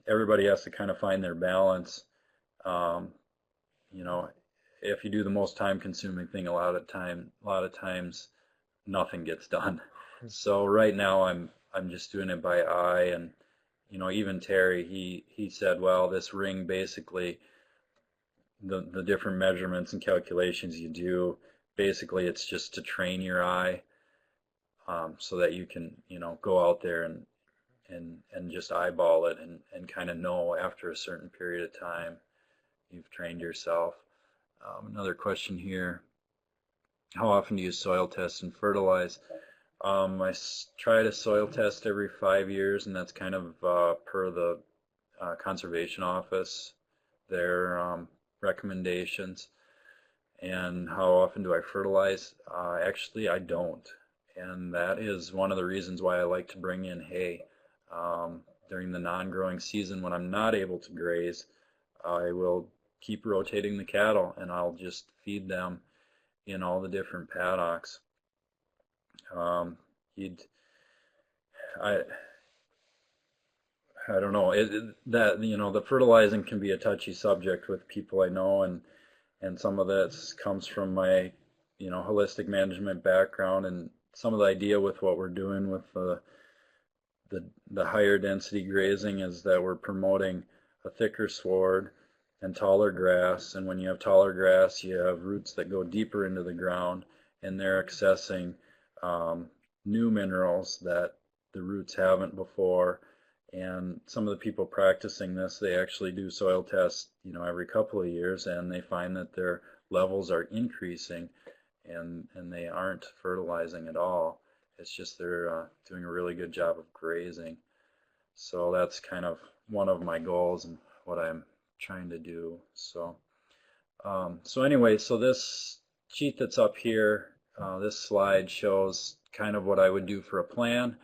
everybody has to kind of find their balance. If you do the most time consuming thing, a lot of times nothing gets done. So right now I'm just doing it by eye. And even Terry, he said, well, this ring basically, the different measurements and calculations you do, basically it's just to train your eye, so that you can go out there and and just eyeball it and kind of know after a certain period of time you've trained yourself. Another question here: how often do you soil test and fertilize? I try to soil test every 5 years, and that's kind of per the conservation office, their recommendations. And how often do I fertilize? Actually, I don't. And that is one of the reasons why I like to bring in hay. During the non-growing season, when I'm not able to graze, I will keep rotating the cattle, and I'll just feed them in all the different paddocks. I don't know, that, you know, the fertilizing can be a touchy subject with people I know, and some of that comes from my, you know, holistic management background, and some of the idea with what we're doing with the higher density grazing is that we're promoting a thicker sward and taller grass, and when you have taller grass, you have roots that go deeper into the ground, and they're accessing new minerals that the roots haven't before. And some of the people practicing this, they actually do soil tests, you know, every couple of years, and they find that their levels are increasing, and they aren't fertilizing at all. It's just they're doing a really good job of grazing. So that's kind of one of my goals and what I'm trying to do. So anyway, so this sheet that's up here, this slide shows kind of what I would do for a plan.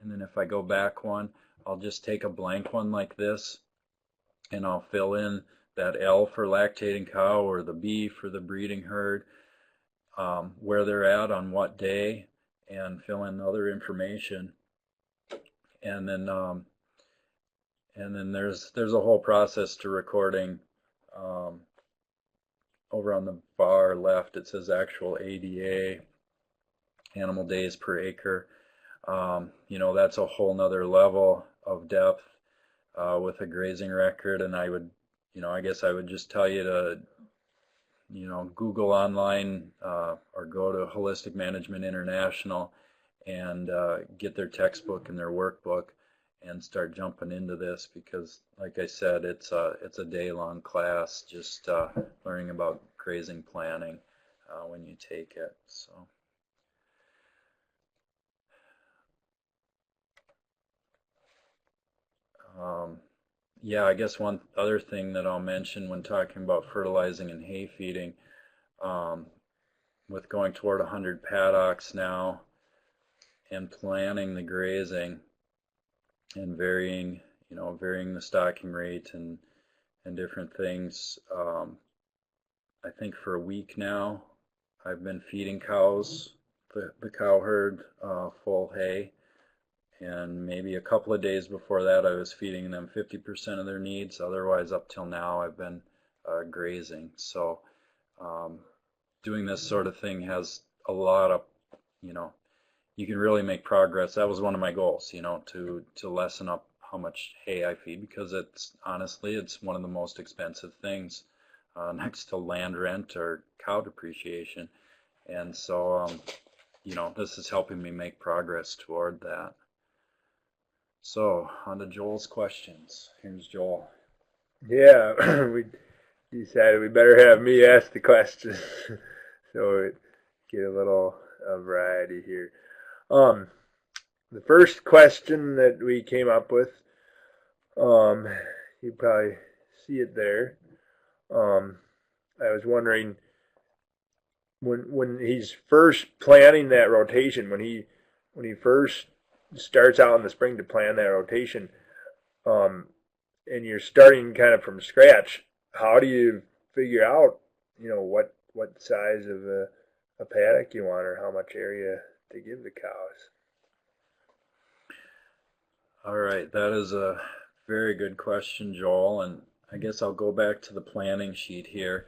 And then if I go back one, I'll just take a blank one like this, and I'll fill in that L for lactating cow, or the B for the breeding herd, where they're at on what day, and fill in other information. And then there's a whole process to recording. Over on the far left, it says actual ADA, animal days per acre. You know, that's a whole nother level of depth with a grazing record, and I would, you know, I guess I would just tell you to, you know, Google online or go to Holistic Management International and get their textbook and their workbook and start jumping into this, because like I said, it's a day-long class, just learning about grazing planning when you take it. So yeah, I guess one other thing that I'll mention when talking about fertilizing and hay feeding, with going toward 100 paddocks now and planning the grazing and varying the stocking rate and different things. I think for a week now I've been feeding cows, the cow herd, full hay. And maybe a couple of days before that, I was feeding them 50% of their needs. Otherwise, up till now, I've been grazing. So doing this sort of thing has a lot of, you know, you can really make progress. That was one of my goals, you know, to lessen up how much hay I feed, because honestly, it's one of the most expensive things next to land rent or cow depreciation. And so, you know, this is helping me make progress toward that. So, on to Joel's questions. Here's Joel. Yeah, we decided we better have me ask the questions so we get a little variety here. The first question that we came up with, you probably see it there. I was wondering, when he's first planning that rotation, when he first starts out in the spring to plan that rotation, and you're starting kind of from scratch, how do you figure out, you know, what size of a paddock you want, or how much area to give the cows? All right, that is a very good question, Joel, and I guess I'll go back to the planning sheet here.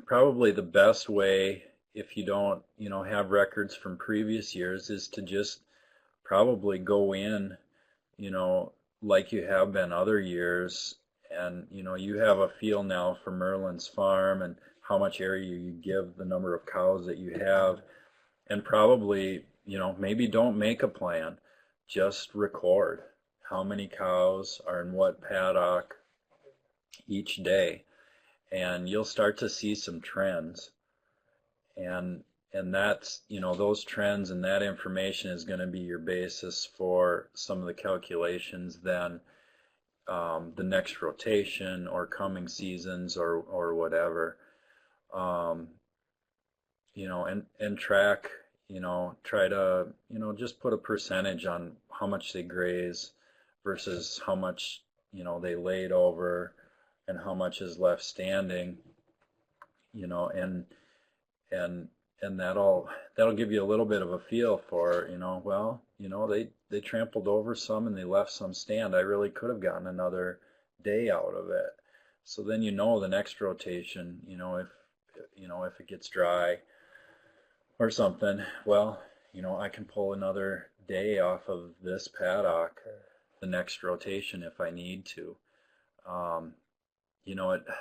Probably the best way, if you don't, you know, have records from previous years, is to just probably go in, you know, like you have been other years, and, you know, you have a feel now for Merlin's farm and how much area you give, the number of cows that you have, and probably, maybe don't make a plan, just record how many cows are in what paddock each day, and you'll start to see some trends. And that's, those trends and that information is going to be your basis for some of the calculations then, the next rotation or coming seasons or whatever. And track, try to, just put a percentage on how much they graze versus how much, they laid over and how much is left standing, and that'll give you a little bit of a feel for, they trampled over some and they left some stand. I really could have gotten another day out of it. So then the next rotation, if it gets dry or something, well, I can pull another day off of this paddock the next rotation if I need to.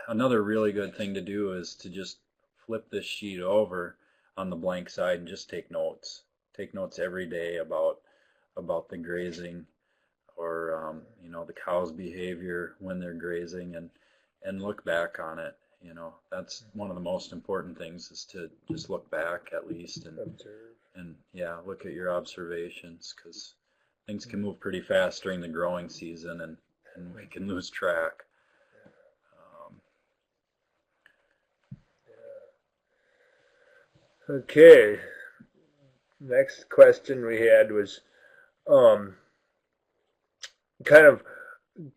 Another really good thing to do is to just flip this sheet over on the blank side and just take notes. Take notes every day about the grazing or the cow's behavior when they're grazing, and look back on it. That's one of the most important things, is to just look back at least and observe. And look at your observations, because things can move pretty fast during the growing season, and we can lose track. Okay. Next question we had was kind of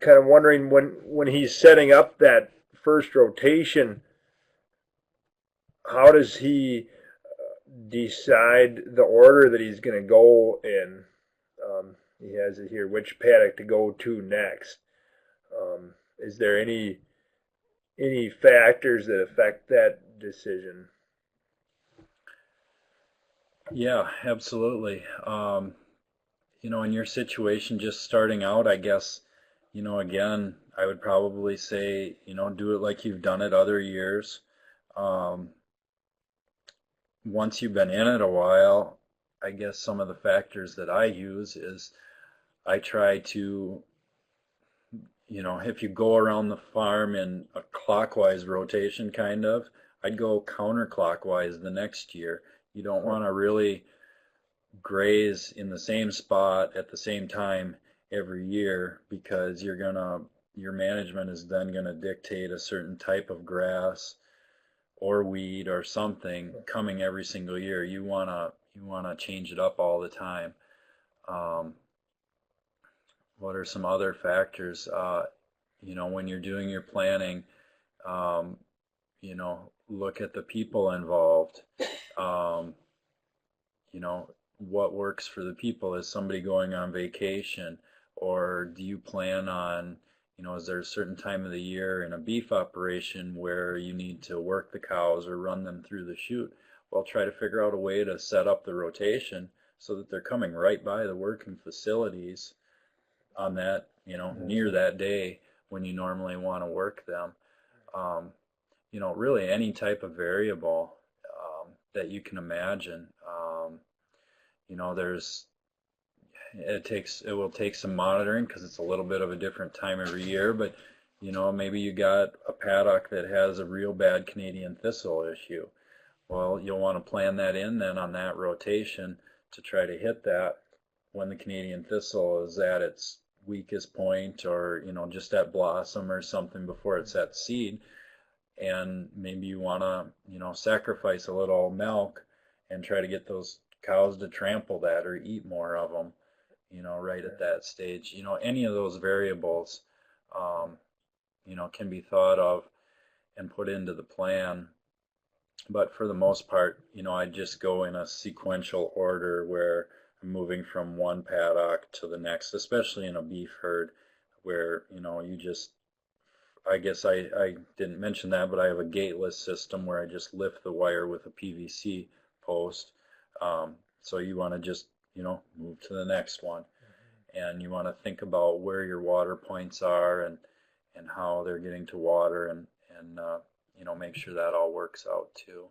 wondering, when he's setting up that first rotation, how does he decide the order that he's going to go in? He has it here, which paddock to go to next. Is there any factors that affect that decision? Yeah, absolutely. In your situation, just starting out, I guess, again, I would probably say, do it like you've done it other years. Once you've been in it a while, I guess some of the factors that I use is I try to, if you go around the farm in a clockwise rotation I'd go counterclockwise the next year. You don't want to really graze in the same spot at the same time every year, because your management is then going to dictate a certain type of grass or weed or something coming every single year. You want to change it up all the time. What are some other factors? When you're doing your planning, look at the people involved. What works for the people? Is somebody going on vacation, or do you plan on, is there a certain time of the year in a beef operation where you need to work the cows or run them through the chute? Well, try to figure out a way to set up the rotation so that they're coming right by the working facilities on that, near that day when you normally want to work them. Really any type of variable that you can imagine. It will take some monitoring, because it's a little bit of a different time every year, but maybe you got a paddock that has a real bad Canadian thistle issue. Well, you'll want to plan that in then on that rotation to try to hit that when the Canadian thistle is at its weakest point, or just at blossom or something before it's at seed. And maybe you want to sacrifice a little milk and try to get those cows to trample that or eat more of them right at that stage. Any of those variables can be thought of and put into the plan. But for the most part, I just go in a sequential order where I'm moving from one paddock to the next, especially in a beef herd where I guess I didn't mention that, but I have a gateless system where I just lift the wire with a PVC post. So you want to just, move to the next one. And you want to think about where your water points are and how they're getting to water, and make sure that all works out too.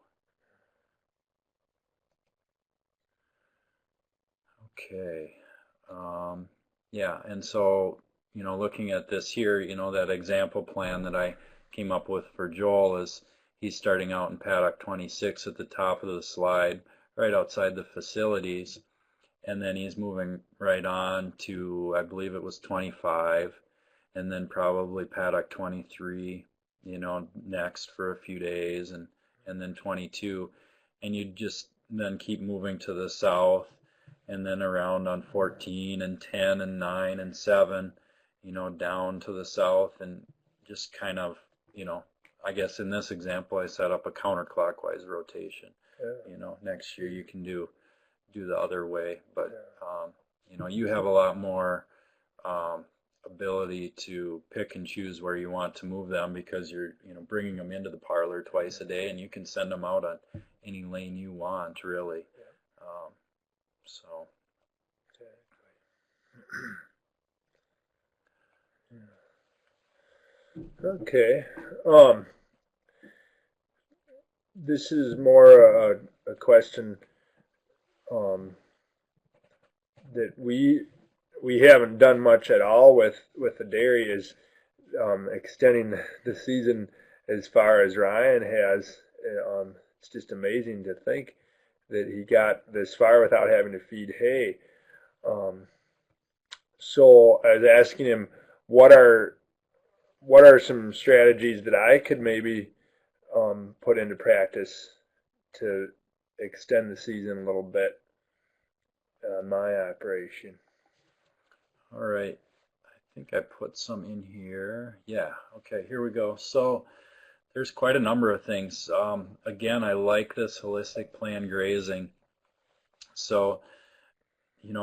Okay. Yeah, and so, looking at this here, that example plan that I came up with for Joel is he's starting out in paddock 26 at the top of the slide, right outside the facilities, and then he's moving right on to, I believe it was 25, and then probably paddock 23, next for a few days, and then 22, and you just then keep moving to the south, and then around on 14 and 10 and 9 and 7, down to the south, and just kind of, I guess in this example I set up a counterclockwise rotation. Next year you can do the other way, but you have a lot more ability to pick and choose where you want to move them, because you're bringing them into the parlor twice a day, and you can send them out on any lane you want, really. So okay. This is more a question that we haven't done much at all with the dairy, is extending the season as far as Ryan has. It's just amazing to think that he got this far without having to feed hay. So I was asking him, what are some strategies that I could maybe put into practice to extend the season a little bit on my operation. All right, I think I put some in here. Yeah, okay, here we go. So there's quite a number of things. Again, I like this holistic plan grazing. So,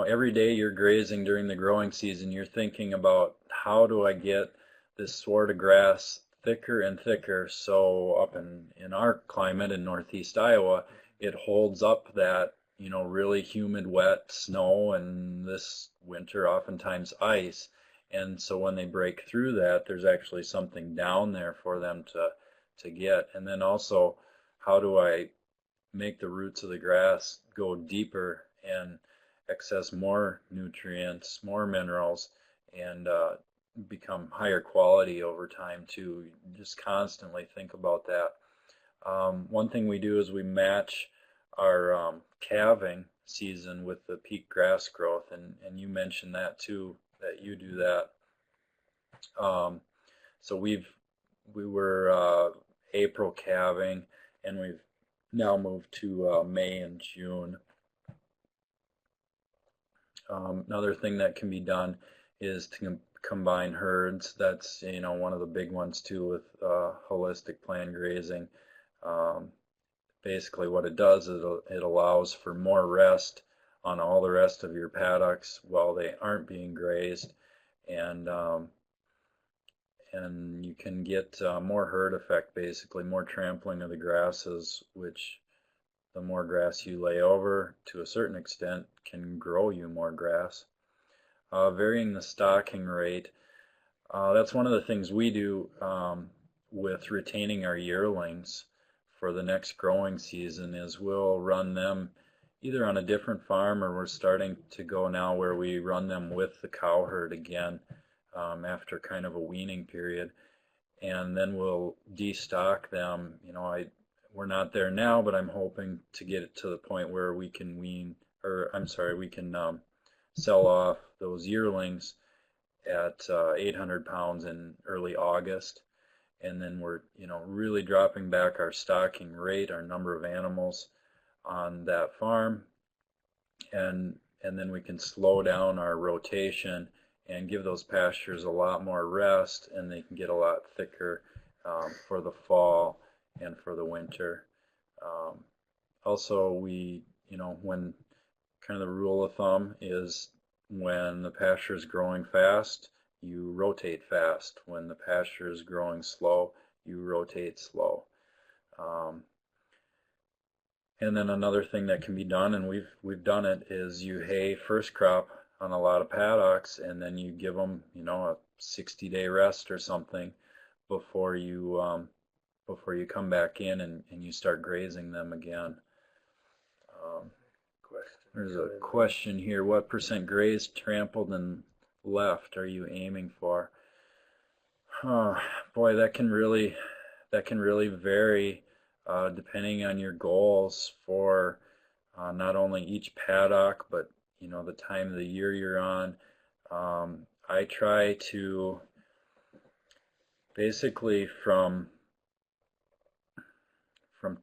every day you're grazing during the growing season, you're thinking about, how do I get this sward of grass thicker and thicker, so up in our climate in northeast Iowa, it holds up that, really humid, wet snow, and this winter oftentimes ice. And so when they break through that, there's actually something down there for them to get. And then also, how do I make the roots of the grass go deeper and access more nutrients, more minerals, and become higher quality over time too. Just constantly think about that. One thing we do is we match our calving season with the peak grass growth, and you mentioned that too, that you do that. So we were April calving, and we've now moved to May and June. Another thing that can be done is to combine herds. That's one of the big ones too with holistic plan grazing. Basically what it does is it allows for more rest on all the rest of your paddocks while they aren't being grazed, and you can get more herd effect, basically more trampling of the grasses, which the more grass you lay over, to a certain extent, can grow you more grass. Varying the stocking rate, that's one of the things we do with retaining our yearlings for the next growing season, is we'll run them either on a different farm, or we're starting to go now where we run them with the cow herd again after kind of a weaning period, and then we'll destock them. We're not there now, but I'm hoping to get it to the point where we can sell off those yearlings at 800 pounds in early August, and then we're really dropping back our stocking rate, our number of animals on that farm, and then we can slow down our rotation and give those pastures a lot more rest, and they can get a lot thicker for the fall and for the winter. Also, when kind of the rule of thumb is, when the pasture is growing fast, you rotate fast. When the pasture is growing slow, you rotate slow. And then another thing that can be done, and we've done it, is you hay first crop on a lot of paddocks, and then you give them a 60-day rest or something before you come back in and you start grazing them again. Question. There's a question here. What % grazed, trampled, and left are you aiming for? Oh, boy, that can really vary depending on your goals for not only each paddock, but the time of the year you're on. I try to basically from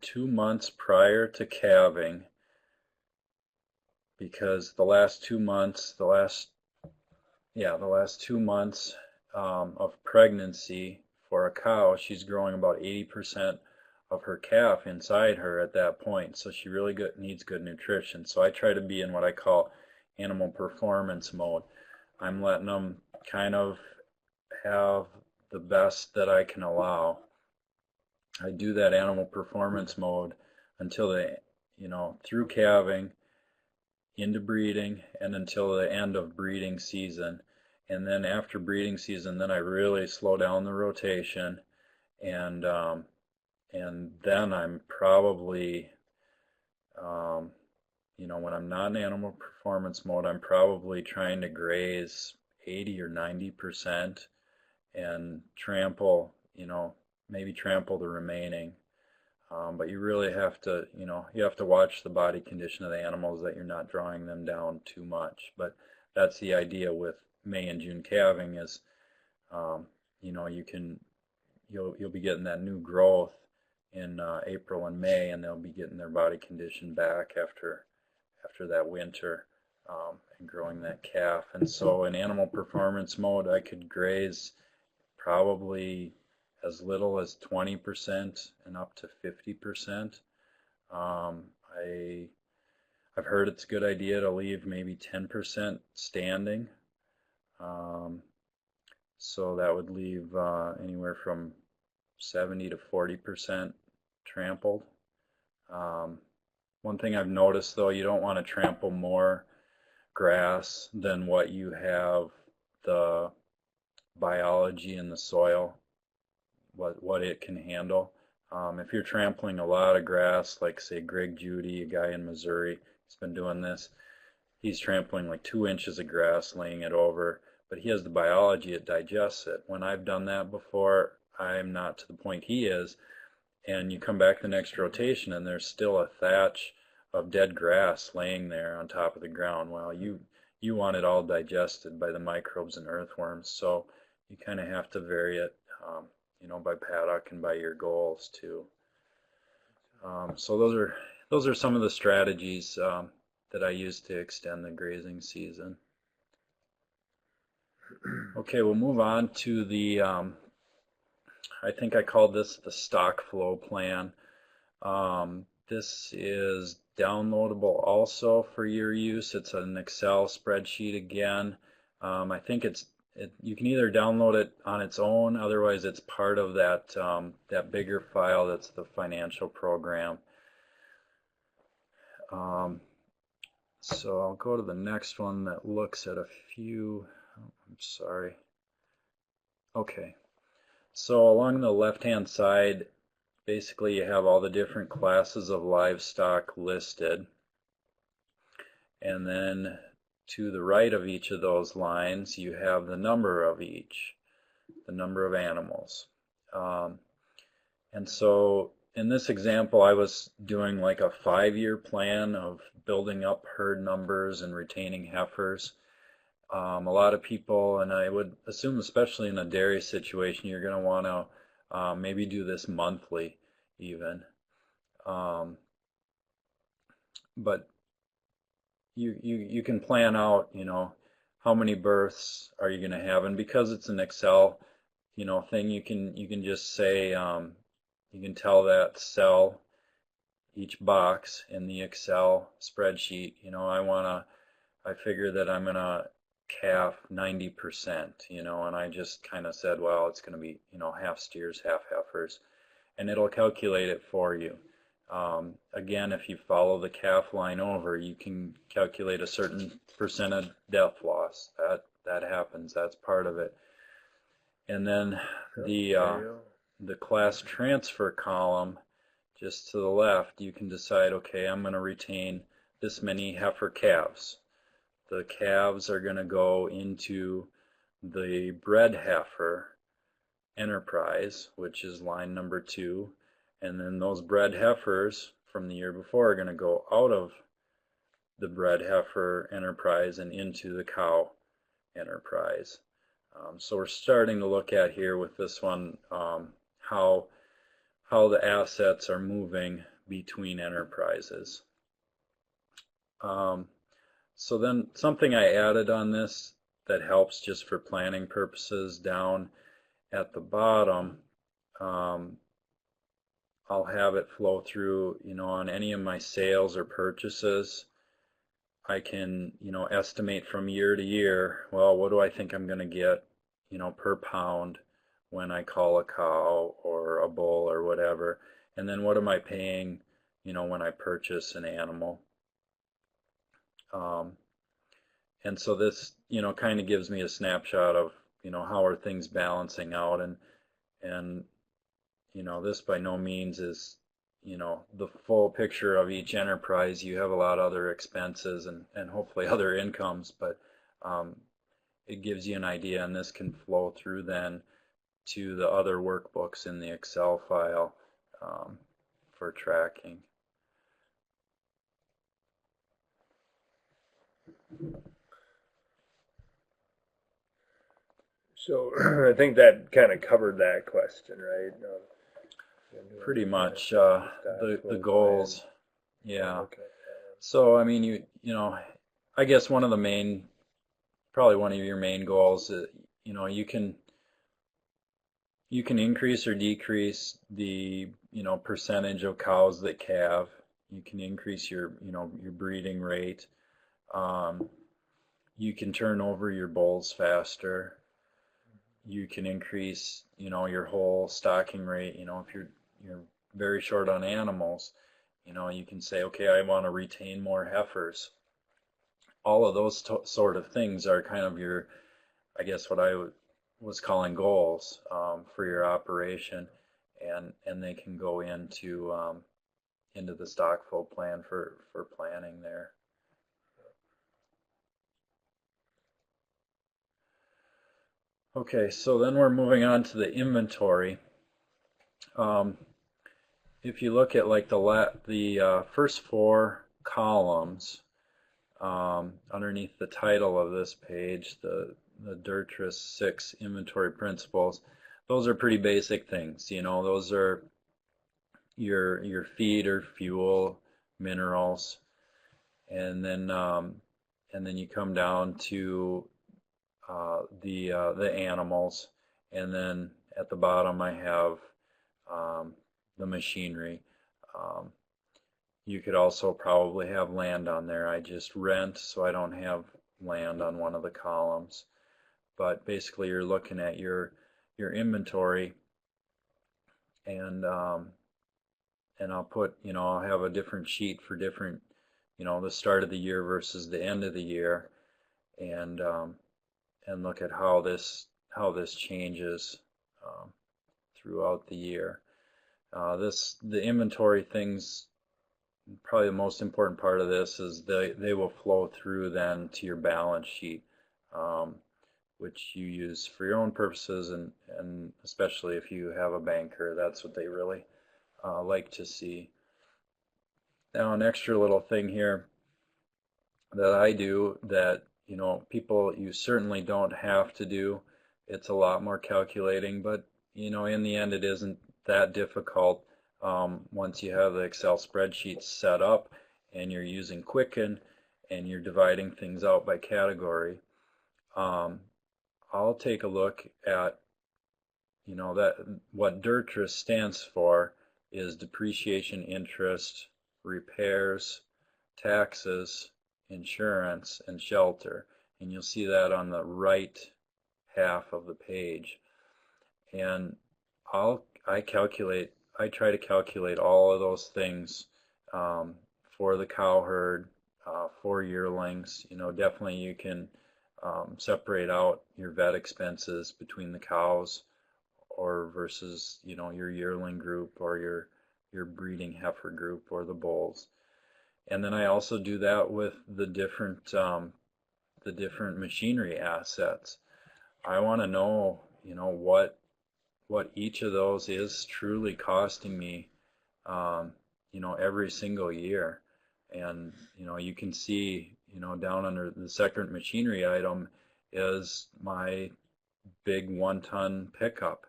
2 months prior to calving, because the last 2 months of pregnancy for a cow, she's growing about 80% of her calf inside her at that point, so she really needs good nutrition. So I try to be in what I call animal performance mode. I'm letting them kind of have the best that I can allow. I do that animal performance mode until through calving, into breeding, and until the end of breeding season. And then after breeding season, then I really slow down the rotation, and then I'm probably, when I'm not in animal performance mode, I'm probably trying to graze 80 or 90% and trample, maybe trample the remaining. But you really have to, you have to watch the body condition of the animals, that you're not drawing them down too much. But that's the idea with May and June calving is, you'll be getting that new growth in April and May, and they'll be getting their body condition back after that winter, and growing that calf. And so in animal performance mode, I could graze probably as little as 20% and up to 50%. I've heard it's a good idea to leave maybe 10% standing. So that would leave anywhere from 70 to 40% trampled. One thing I've noticed, though, you don't want to trample more grass than what you have the biology in the soil, what it can handle. If you're trampling a lot of grass, like say Greg Judy, a guy in Missouri, he's been doing this. He's trampling like 2 inches of grass, laying it over, but he has the biology, it digests it. When I've done that before, I'm not to the point he is, and you come back the next rotation and there's still a thatch of dead grass laying there on top of the ground. Well, you want it all digested by the microbes and earthworms, so you kind of have to vary it, by paddock and by your goals too. So those are some of the strategies that I use to extend the grazing season. Okay, we'll move on to the, I think I called this the stock flow plan. This is downloadable also for your use. It's an Excel spreadsheet again. I think you can either download it on its own, otherwise it's part of that bigger file that's the financial program. So I'll go to the next one that looks at a few. I'm sorry. Okay. So along the left-hand side, basically you have all the different classes of livestock listed. And then to the right of each of those lines, you have the number of each, the number of animals. And so in this example, I was doing like a 5-year plan of building up herd numbers and retaining heifers. A lot of people, and I would assume especially in a dairy situation, you're going to want to maybe do this monthly even. But you can plan out, how many births are you going to have, and because it's an Excel, thing, you can just say, you can tell that cell, each box in the Excel spreadsheet, I figure that I'm going to calf 90%, and I just kind of said, well, it's going to be, half steers, half heifers, and it'll calculate it for you. Again, if you follow the calf line over, you can calculate a certain percent of death loss. That happens. That's part of it. And then the class transfer column, just to the left, you can decide, okay, I'm going to retain this many heifer calves. The calves are going to go into the bred heifer enterprise, which is line number 2, and then those bred heifers from the year before are going to go out of the bred heifer enterprise and into the cow enterprise. So we're starting to look at here with this one how the assets are moving between enterprises. So then something I added on this that helps just for planning purposes, down at the bottom, I'll have it flow through, on any of my sales or purchases. I can, estimate from year to year, well, what do I think I'm going to get, per pound when I call a cow or a bull or whatever, and then what am I paying, when I purchase an animal. And so this, kind of gives me a snapshot of, how are things balancing out, and this by no means is, the full picture of each enterprise. You have a lot of other expenses and hopefully other incomes, but it gives you an idea, and this can flow through then to the other workbooks in the Excel file for tracking. So I think that kind of covered that question, right? Pretty much the goals. Yeah. So I mean, I guess one of the main, probably one of your main goals is, you can increase or decrease the percentage of cows that calve. You can increase your your breeding rate. You can turn over your bulls faster. You can increase your whole stocking rate. If you're very short on animals, you can say, okay, I want to retain more heifers. All of those sort of things are kind of your, I guess what I was calling goals for your operation, and they can go into the stock flow plan for planning there. Okay, so then we're moving on to the inventory. If you look at like the first 4 columns underneath the title of this page, the Dertris 6 inventory principles, those are pretty basic things. Those are your feed or fuel, minerals, and then you come down to the animals, and then at the bottom I have the machinery. You could also probably have land on there. I just rent, so I don't have land on one of the columns. But basically you're looking at your inventory, and I'll put, I'll have a different sheet for different, the start of the year versus the end of the year, and look at how this changes throughout the year. The inventory things, probably the most important part of this is they will flow through then to your balance sheet, which you use for your own purposes, and especially if you have a banker, that's what they really like to see. Now, an extra little thing here that I do that people, you certainly don't have to do. It's a lot more calculating, but in the end it isn't that difficult once you have the Excel spreadsheet set up and you're using Quicken and you're dividing things out by category. I'll take a look at that what Dertris stands for is depreciation, interest, repairs, taxes, insurance, and shelter, and you'll see that on the right half of the page. And I try to calculate all of those things for the cow herd, for yearlings. Definitely you can separate out your vet expenses between the cows or versus your yearling group or your breeding heifer group or the bulls. And then I also do that with the different machinery assets. I want to know, what each of those is truly costing me, every single year. And, you can see, down under the second machinery item is my big 1-ton pickup.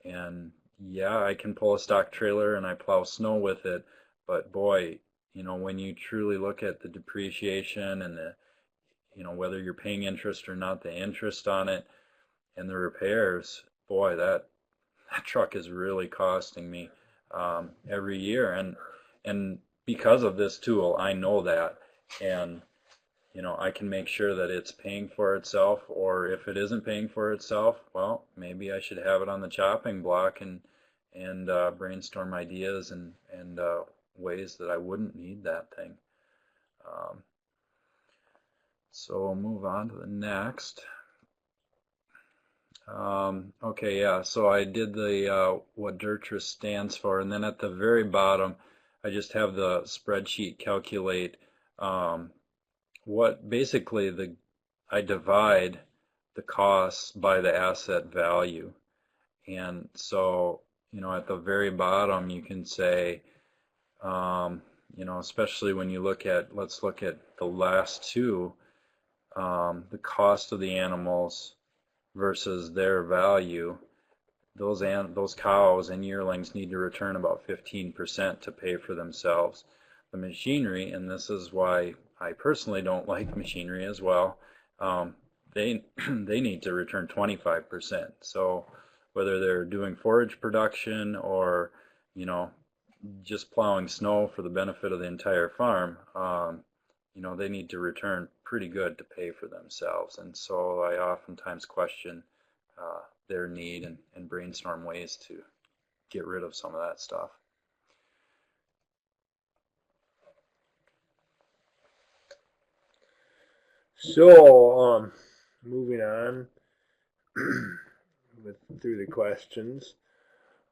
And yeah, I can pull a stock trailer and I plow snow with it, but boy, when you truly look at the depreciation and the, whether you're paying interest or not, the interest on it and the repairs, boy, that truck is really costing me every year. And because of this tool, I know that, and I can make sure that it's paying for itself, or if it isn't paying for itself, well, maybe I should have it on the chopping block and brainstorm ideas and ways that I wouldn't need that thing. So we'll move on to the next. Okay, yeah, so I did the what DIRTRA stands for, and then at the very bottom I just have the spreadsheet calculate what basically I divide the costs by the asset value. And so, at the very bottom you can say, especially when you let's look at the last two, the cost of the animals versus their value. Those cows and yearlings need to return about 15% to pay for themselves. The machinery, and this is why I personally don't like machinery as well, they need to return 25%. So whether they're doing forage production or just plowing snow for the benefit of the entire farm, they need to return pretty good to pay for themselves. And so I oftentimes question their need and brainstorm ways to get rid of some of that stuff. So, moving on through the questions.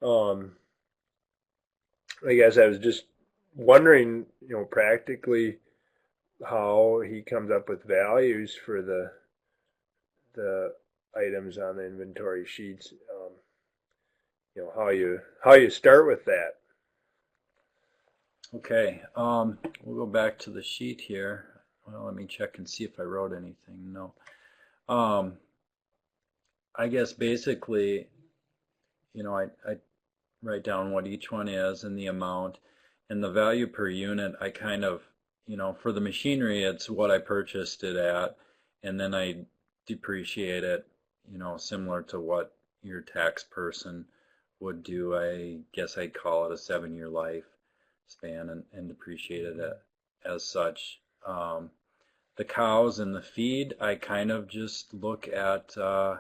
I guess I was just wondering, practically how he comes up with values for the items on the inventory sheets. How you start with that. Okay, we'll go back to the sheet here. Well, let me check and see if I wrote anything. No. I guess basically, I write down what each one is and the amount, and the value per unit. I kind of, for the machinery, it's what I purchased it at, and then I depreciate it, similar to what your tax person would do. I guess I'd call it a 7-year life span and depreciate it as such. The cows and the feed, I kind of just look at, the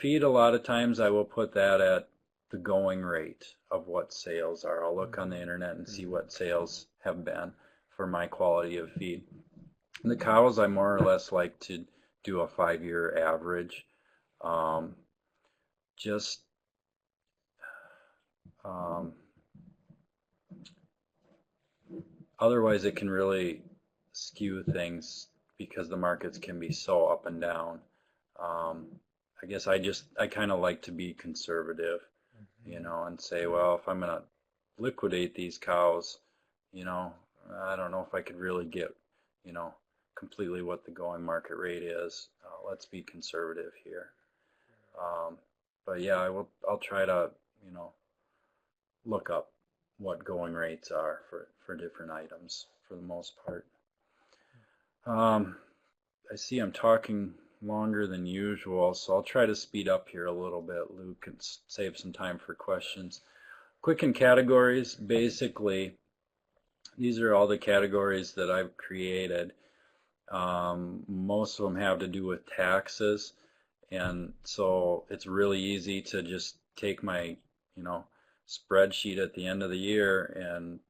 feed, a lot of times I will put that at the going rate of what sales are. I'll look on the internet and see what sales have been for my quality of feed. And the cows, I more or less like to do a 5-year average. Otherwise it can really skew things because the markets can be so up and down. I guess I kind of like to be conservative, and say, well, if I'm going to liquidate these cows, I don't know if I could really get, completely what the going market rate is. Let's be conservative here. But yeah, I'll try to, look up what going rates are for different items for the most part. I see I'm talking longer than usual, so I'll try to speed up here a little bit, Luke, and save some time for questions. Quick in categories, basically, these are all the categories that I've created. Most of them have to do with taxes, and so it's really easy to just take my, spreadsheet at the end of the year and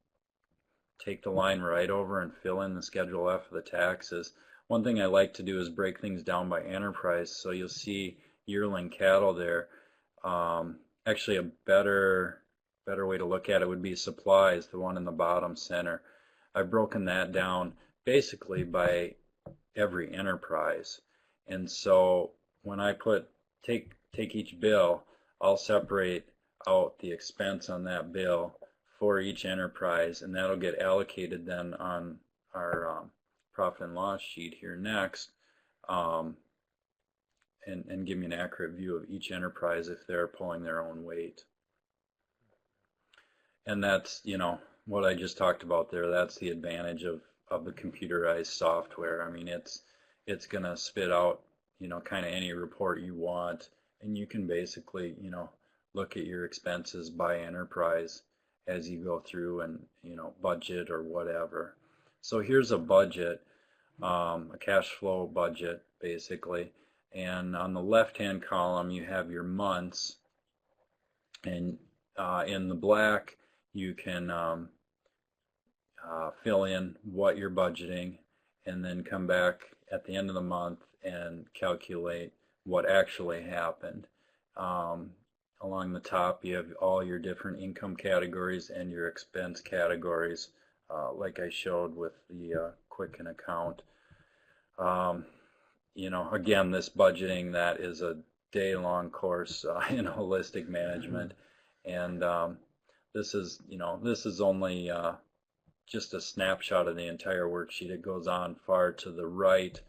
take the line right over and fill in the Schedule F of the taxes. One thing I like to do is break things down by enterprise, so you'll see yearling cattle there. Actually, a better better way to look at it would be supplies, the one in the bottom center. I've broken that down basically by every enterprise. And so when I take each bill, I'll separate out the expense on that bill for each enterprise, and that'll get allocated then on our profit and loss sheet here next, and give me an accurate view of each enterprise if they're pulling their own weight. And that's, what I just talked about there. That's the advantage of the computerized software. I mean, it's going to spit out, kind of any report you want, and you can basically, look at your expenses by enterprise as you go through and, budget or whatever. So here's a budget, a cash flow budget, basically. And on the left-hand column, you have your months, and in the black, you can fill in what you're budgeting, and then come back at the end of the month and calculate what actually happened. Along the top, you have all your different income categories and your expense categories, like I showed with the Quicken account. Again, this budgeting, that is a day-long course in holistic management, and this is only just a snapshot of the entire worksheet. It goes on far to the right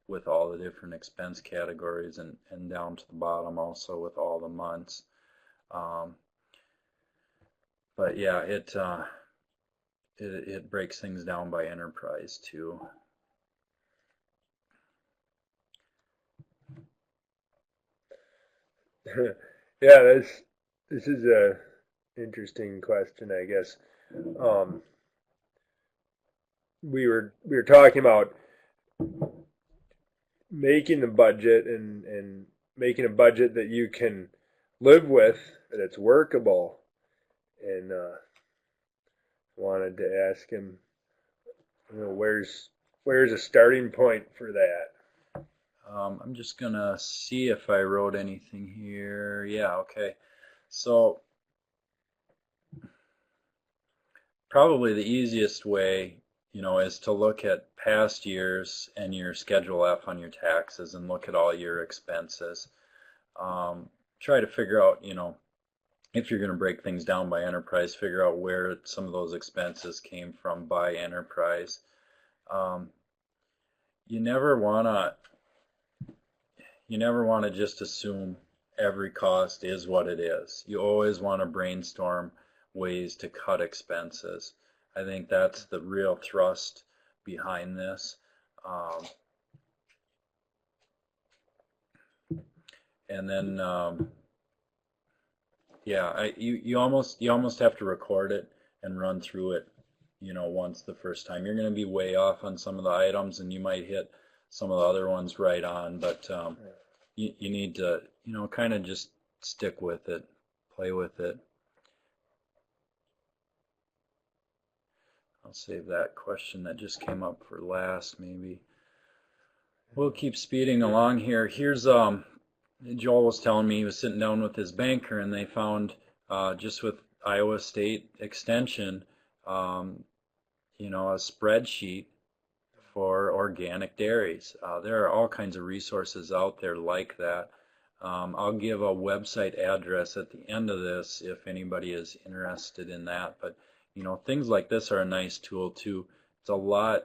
with all the different expense categories, and down to the bottom also with all the months. But yeah, it breaks things down by enterprise too. Yeah, this is a interesting question, I guess. We were talking about making the budget and making a budget that you can live with, that it's workable, and wanted to ask him, where's a starting point for that? I'm just gonna see if I wrote anything here. Yeah, okay. So probably the easiest way, is to look at past years and your Schedule F on your taxes and look at all your expenses. Try to figure out, if you're going to break things down by enterprise, figure out where some of those expenses came from by enterprise. You never want to just assume every cost is what it is. You always want to brainstorm ways to cut expenses. I think that's the real thrust behind this. And then, yeah, you almost have to record it and run through it, once the first time. You're going to be way off on some of the items, and you might hit some of the other ones right on, but you need to, kind of just stick with it, play with it. I'll save that question that just came up for last, maybe. We'll keep speeding along here. Here's Joel was telling me he was sitting down with his banker, and they found just with Iowa State Extension, a spreadsheet for organic dairies. There are all kinds of resources out there like that. I'll give a website address at the end of this if anybody is interested in that. But things like this are a nice tool too. It's a lot,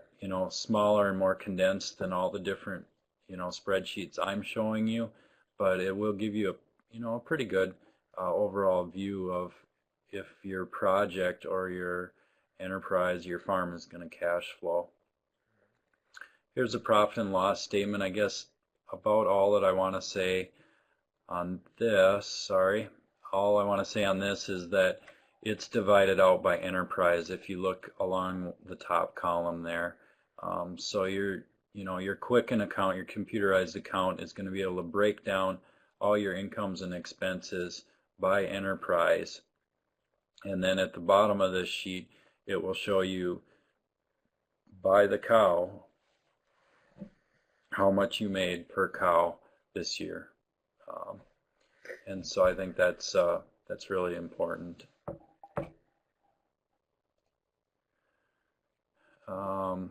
smaller and more condensed than all the different, spreadsheets I'm showing you, but it will give you a pretty good overall view of if your project or your enterprise, your farm is going to cash flow. Here's a profit and loss statement. I guess about all that I want to say on this, all I want to say on this is that it's divided out by enterprise if you look along the top column there. So your Quicken account, your computerized account, is going to be able to break down all your incomes and expenses by enterprise. And then at the bottom of this sheet, it will show you by the cow how much you made per cow this year. And so I think that's really important. Okay,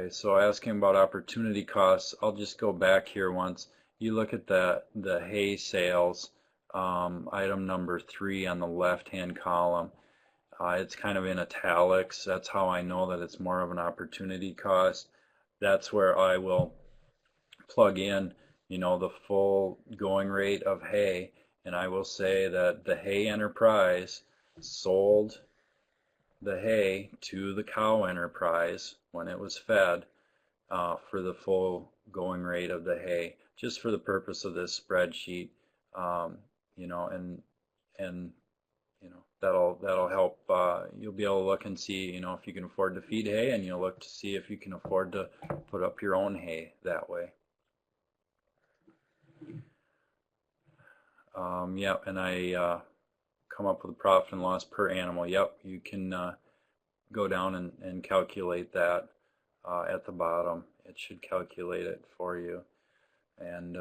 so asking about opportunity costs, I'll just go back here once. You look at the hay sales, item number 3 on the left-hand column. It's kind of in italics. That's how I know that it's more of an opportunity cost. That's where I will plug in, the full going rate of hay, and I will say that the hay enterprise sold the hay to the cow enterprise when it was fed for the full going rate of the hay, just for the purpose of this spreadsheet, and that'll help. You'll be able to look and see, if you can afford to feed hay, and you'll look to see if you can afford to put up your own hay that way. Yep, and I come up with a profit and loss per animal. Yep, you can go down and calculate that at the bottom. It should calculate it for you, and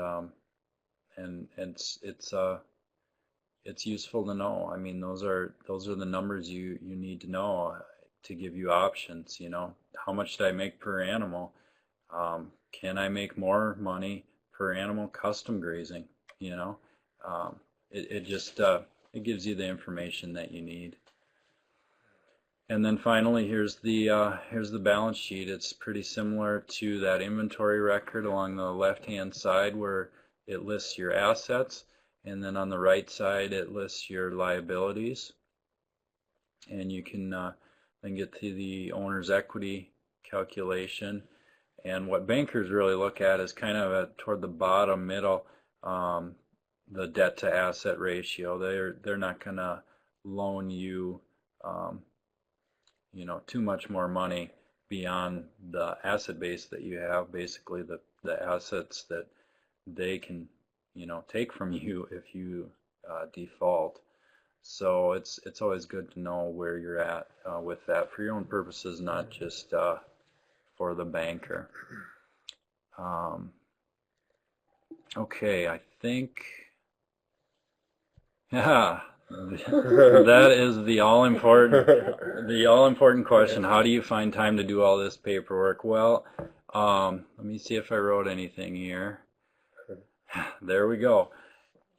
it's useful to know. I mean, those are the numbers you need to know to give you options. How much did I make per animal? Can I make more money per animal custom grazing? It just it gives you the information that you need. And then finally, here's the balance sheet. It's pretty similar to that inventory record along the left-hand side, where it lists your assets, and then on the right side it lists your liabilities. And you can then get to the owner's equity calculation. And what bankers really look at is kind of toward the bottom middle, the debt to asset ratio. They're not going to loan you too much more money beyond the asset base that you have, basically the assets that they can take from you if you default. So it's always good to know where you're at with that for your own purposes, not just for the banker. Okay, I think that is the all-important question. How do you find time to do all this paperwork? Well, let me see if I wrote anything here. There we go.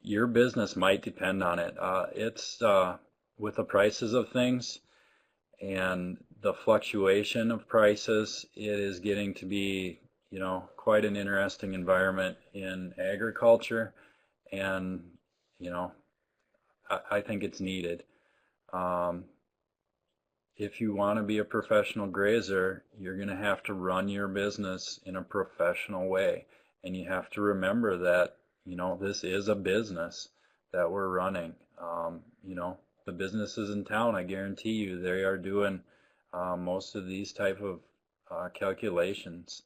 Your business might depend on it. It's with the prices of things and the fluctuation of prices, it is getting to be, quite an interesting environment in agriculture, and, I think it's needed. If you want to be a professional grazer, you're going to have to run your business in a professional way. And you have to remember that, this is a business that we're running. The businesses in town, I guarantee you, they are doing most of these type of calculations.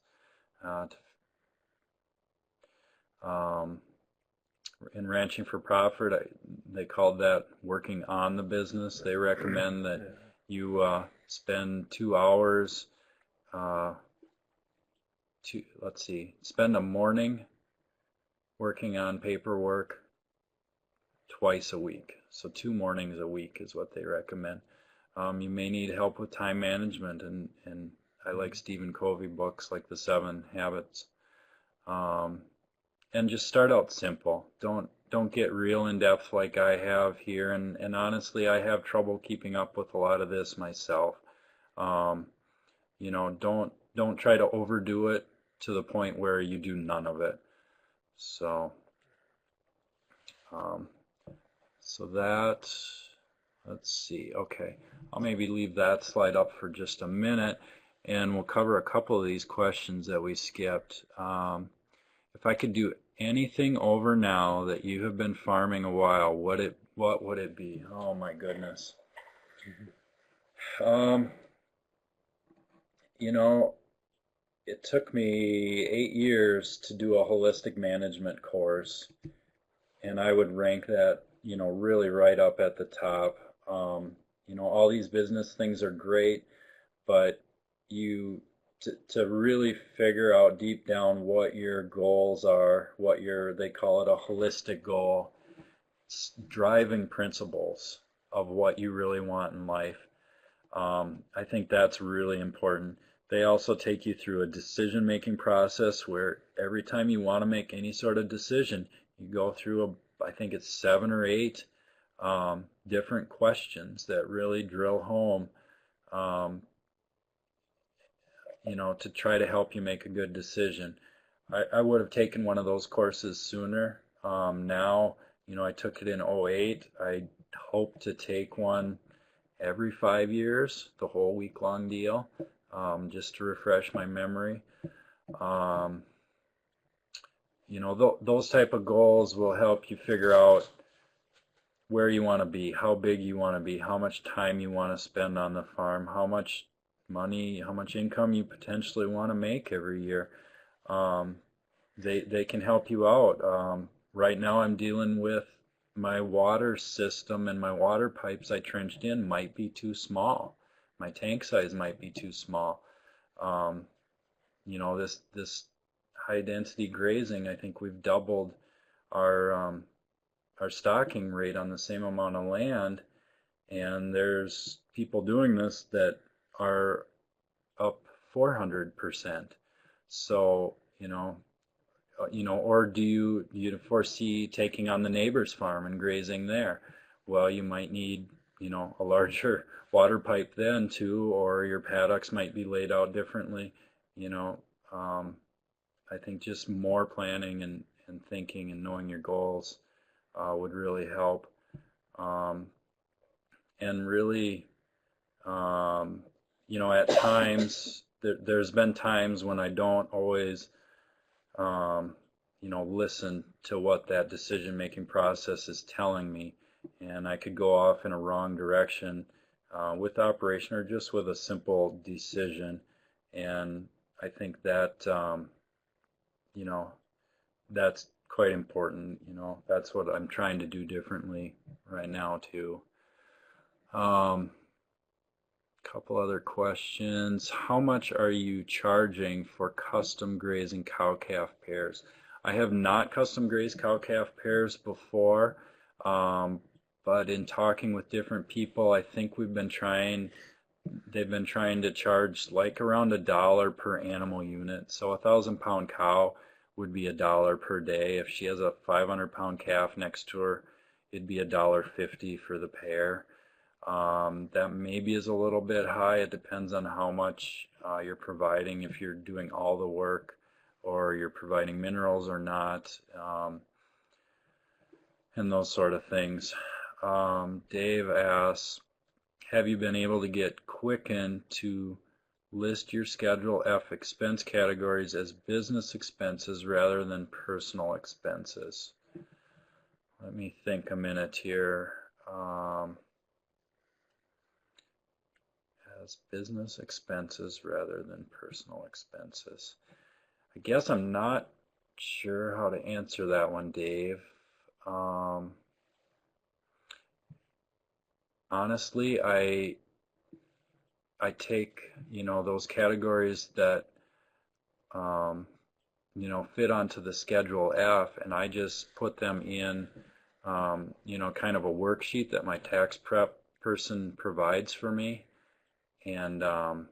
In Ranching for Profit, they called that working on the business. They recommend that you spend 2 hours spend a morning working on paperwork twice a week. So 2 mornings a week is what they recommend. You may need help with time management, and I like Stephen Covey books like The 7 Habits. And just start out simple. Don't get real in depth like I have here, and honestly, I have trouble keeping up with a lot of this myself. Don't try to overdo it to the point where you do none of it. So that, let's see, okay, I'll maybe leave that slide up for just a minute, and we'll cover a couple of these questions that we skipped. If I could do anything over now that you have been farming a while, what would it be? Oh my goodness. It took me 8 years to do a holistic management course, and I would rank that, really right up at the top. All these business things are great, but to really figure out deep down what your goals are, they call it a holistic goal, driving principles of what you really want in life. I think that's really important. They also take you through a decision-making process where every time you want to make any sort of decision, you go through I think it's 7 or 8 different questions that really drill home, to try to help you make a good decision. I would have taken one of those courses sooner. Now, I took it in '08. I hope to take one every 5 years, the whole week-long deal, just to refresh my memory. Those type of goals will help you figure out where you want to be, how big you want to be, how much time you want to spend on the farm, how much money, how much income you potentially want to make every year. They can help you out. Right now I'm dealing with my water system, and my water pipes I trenched in might be too small. My tank size might be too small. This high density grazing, I think we've doubled our stocking rate on the same amount of land, and there's people doing this that are up 400%. So, or do you foresee taking on the neighbor's farm and grazing there? Well, you might need, a larger water pipe then too, or your paddocks might be laid out differently. I think just more planning and thinking and knowing your goals would really help. And really, at times, there's been times when I don't always listen to what that decision-making process is telling me, and I could go off in a wrong direction with operation or just with a simple decision. And I think that that's quite important. That's what I'm trying to do differently right now too. Couple other questions. How much are you charging for custom grazing cow-calf pairs? I have not custom grazed cow-calf pairs before, but in talking with different people, I think they've been trying to charge like around $1 per animal unit. So a 1,000-pound cow would be $1 per day. If she has a 500-pound calf next to her, it'd be $1.50 for the pair. That maybe is a little bit high. It depends on how much you're providing, if you're doing all the work or you're providing minerals or not, and those sort of things. Dave asks, have you been able to get Quicken to list your Schedule F expense categories as business expenses rather than personal expenses? Let me think a minute here. As business expenses rather than personal expenses. I guess I'm not sure how to answer that one, Dave. Honestly, I take, those categories that, fit onto the Schedule F, and I just put them in, kind of a worksheet that my tax prep person provides for me. And I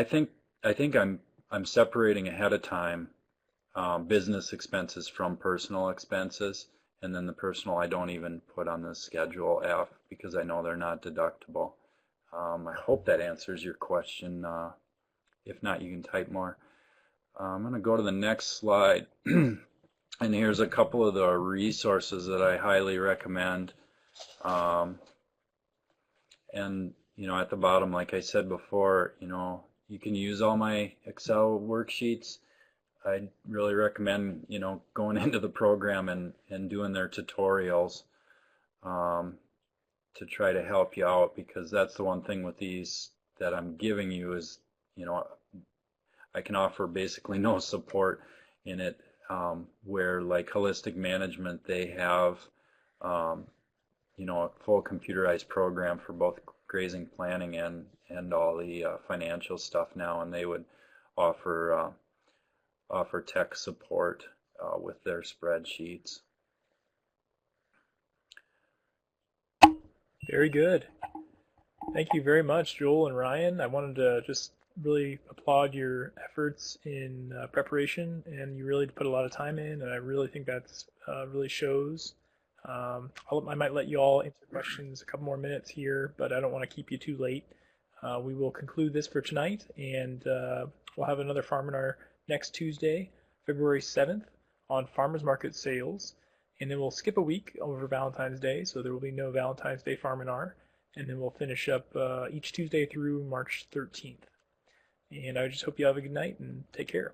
think I'm separating ahead of time business expenses from personal expenses, and then the personal I don't even put on the Schedule F because I know they're not deductible. I hope that answers your question. If not, you can type more. I'm going to go to the next slide, and here's a couple of the resources that I highly recommend. And, at the bottom, like I said before, you can use all my Excel worksheets. I'd really recommend, going into the program and doing their tutorials to try to help you out, because that's the one thing with these that I'm giving you is, I can offer basically no support in it, where like Holistic Management, they have a full computerized program for both grazing planning and all the financial stuff now, and they would offer tech support with their spreadsheets. Very good. Thank you very much, Joel and Ryan. I wanted to just really applaud your efforts in preparation, and you really put a lot of time in, and I really think that's really shows. I might let you all answer questions a couple more minutes here, but I don't want to keep you too late. We will conclude this for tonight, and we'll have another Farminar next Tuesday, February 7th, on Farmers Market Sales. And then we'll skip a week over Valentine's Day, so there will be no Valentine's Day Farminar. And then we'll finish up each Tuesday through March 13th. And I just hope you have a good night and take care.